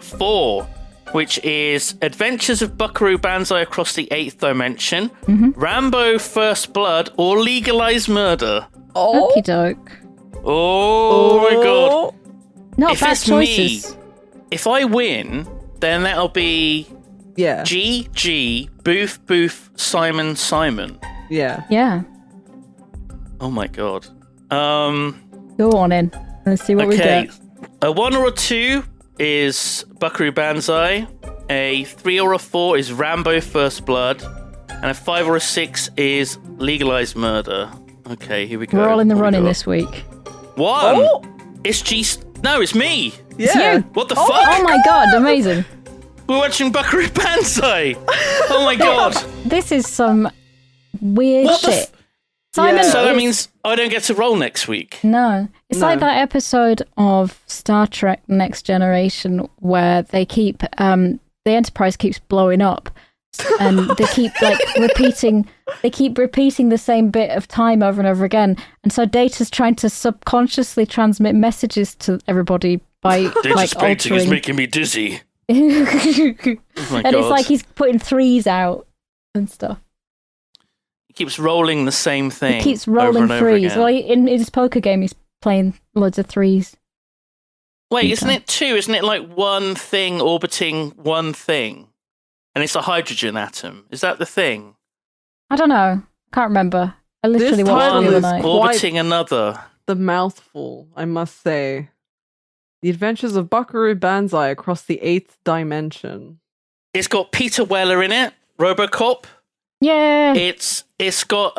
4, which is Adventures of Buckaroo Banzai Across the Eighth Dimension, Rambo: First Blood, or Legalize Murder. Oh, Okie doke. Oh my god. Not If bad it's choices. me, if I win, then that'll be yeah, G, Booth, Simon. yeah. Yeah. Oh my god. Go on in. Let's see what we Okay. get. A 1 or a 2 is Buckaroo Banzai. A 3 or a 4 is Rambo: First Blood. And a 5 or a 6 is Legalized Murder. Okay, here we go. We're all in the What we running got? this week. 1. Oh! It's G. No, it's me. Yeah. you. What the Oh fuck? my god, amazing. We're watching Buckaroo Banzai. Oh my god. This is some weird What the shit. Simon, So that is- means I don't get to roll next week. No. It's No. like that episode of Star Trek Next Generation where they keep the Enterprise keeps blowing up and they keep repeating the same bit of time over and over again. And so Data's trying to subconsciously transmit messages to everybody by Data's painting is altering. making me dizzy. And Oh my god. it's like he's putting threes out and stuff. He keeps rolling the same thing. He keeps over rolling and over threes. again. Well, in his poker game, he's playing loads of threes. Wait, isn't it 2? Isn't it like one thing orbiting one thing? And it's a hydrogen atom. Is that the thing? I don't know. Can't remember. I literally This watched title it the other is night. cool. Orbiting another. a mouthful, I must say. The Adventures of Buckaroo Banzai Across the Eighth Dimension. It's got Peter Weller in it, RoboCop. Yeah. It's got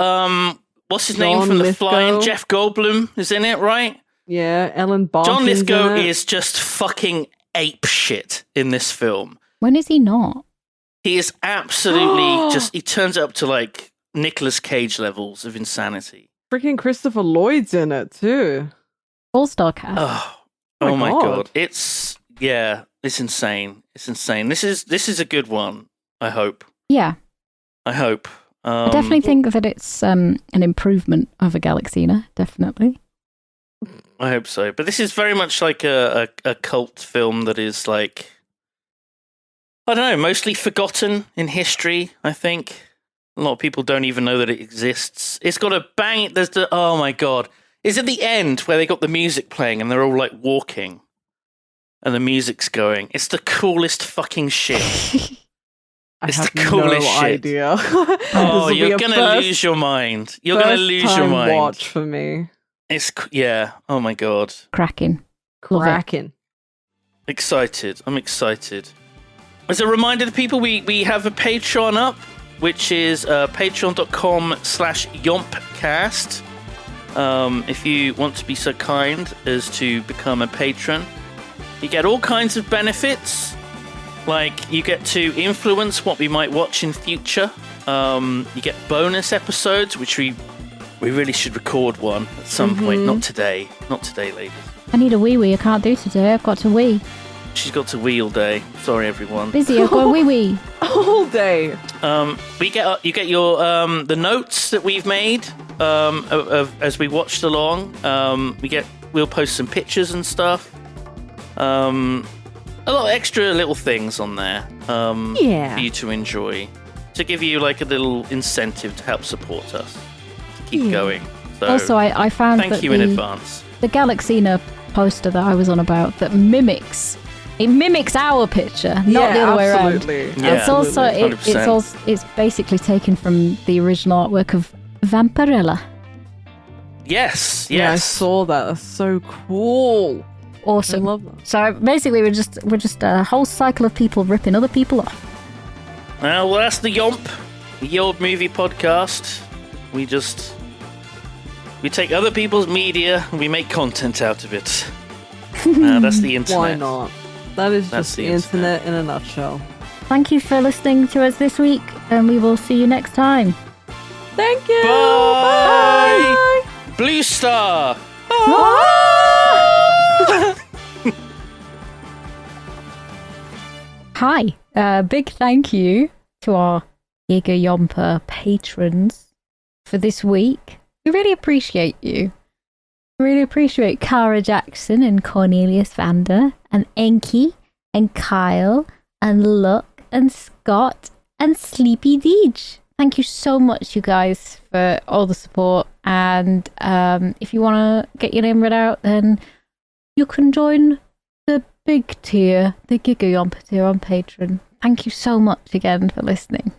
what's his name John from The Lithgow. Flying? Jeff Goldblum is in it, right? Yeah, Ellen Barkin's John Lithgow in it. is just fucking ape shit in this film. When is he not? He is absolutely just. He turns up to like Nicolas Cage levels of insanity. Freaking Christopher Lloyd's in it too. All-star cast. Oh my God. god! It's insane. It's insane. This is a good one. I hope. Yeah. I hope. I definitely think that it's an improvement over Galaxina. Definitely. I hope so. But this is very much like a cult film that is like, I don't know, mostly forgotten in history, I think. A lot of people don't even know that it exists. It's got a bang. Oh my god. Is it the end where they got the music playing and they're all like walking and the music's going? It's the coolest fucking shit. It's I have the coolest no shit. idea. Oh, you're going to lose your mind. You're going to lose your mind. Watch for me. Yeah. Oh my god. Cracking. Love it. Cracking. Excited. I'm excited. As a reminder to people, we have a Patreon up, which is patreon.com/yompcast. If you want to be so kind as to become a patron, you get all kinds of benefits. Like, you get to influence what we might watch in future. You get bonus episodes, which we really should record one at some point. Not today. Not today, ladies. I need a wee-wee. I can't do today. I've got to wee. She's got to wee all day. Sorry, everyone. Busy. I've got a wee-wee. All day. You get your the notes that we've made of as we watched along. We'll post some pictures and stuff. A lot of extra little things on there for you to enjoy, to give you like a little incentive to help support us to keep going. So Also, I found thank you in advance. The Galaxina poster that I was on about that mimics our picture, not the other way around. Absolutely. Yeah. It's also 100%. it's basically taken from the original artwork of Vampirella. Yes. Yeah, I saw that. That's so cool. Awesome. I love that. So basically, we're just a whole cycle of people ripping other people off. Well, that's the YOMP, the old movie podcast. We take other people's media and we make content out of it. That's the internet. Why not? That is That's just the the internet in a nutshell. Thank you for listening to us this week, and we will see you next time. Thank you. Bye. Bye. Blue Star. Hi. Big thank you to our Giga Yomper patrons for this week. We really appreciate you. Really appreciate Cara Jackson and Cornelius Vander and Enki and Kyle and Luck and Scott and Sleepy Deej. Thank you so much, you guys, for all the support. And if you want to get your name read out, then you can join the big tier, the Giga Yomper tier on Patreon. Thank you so much again for listening.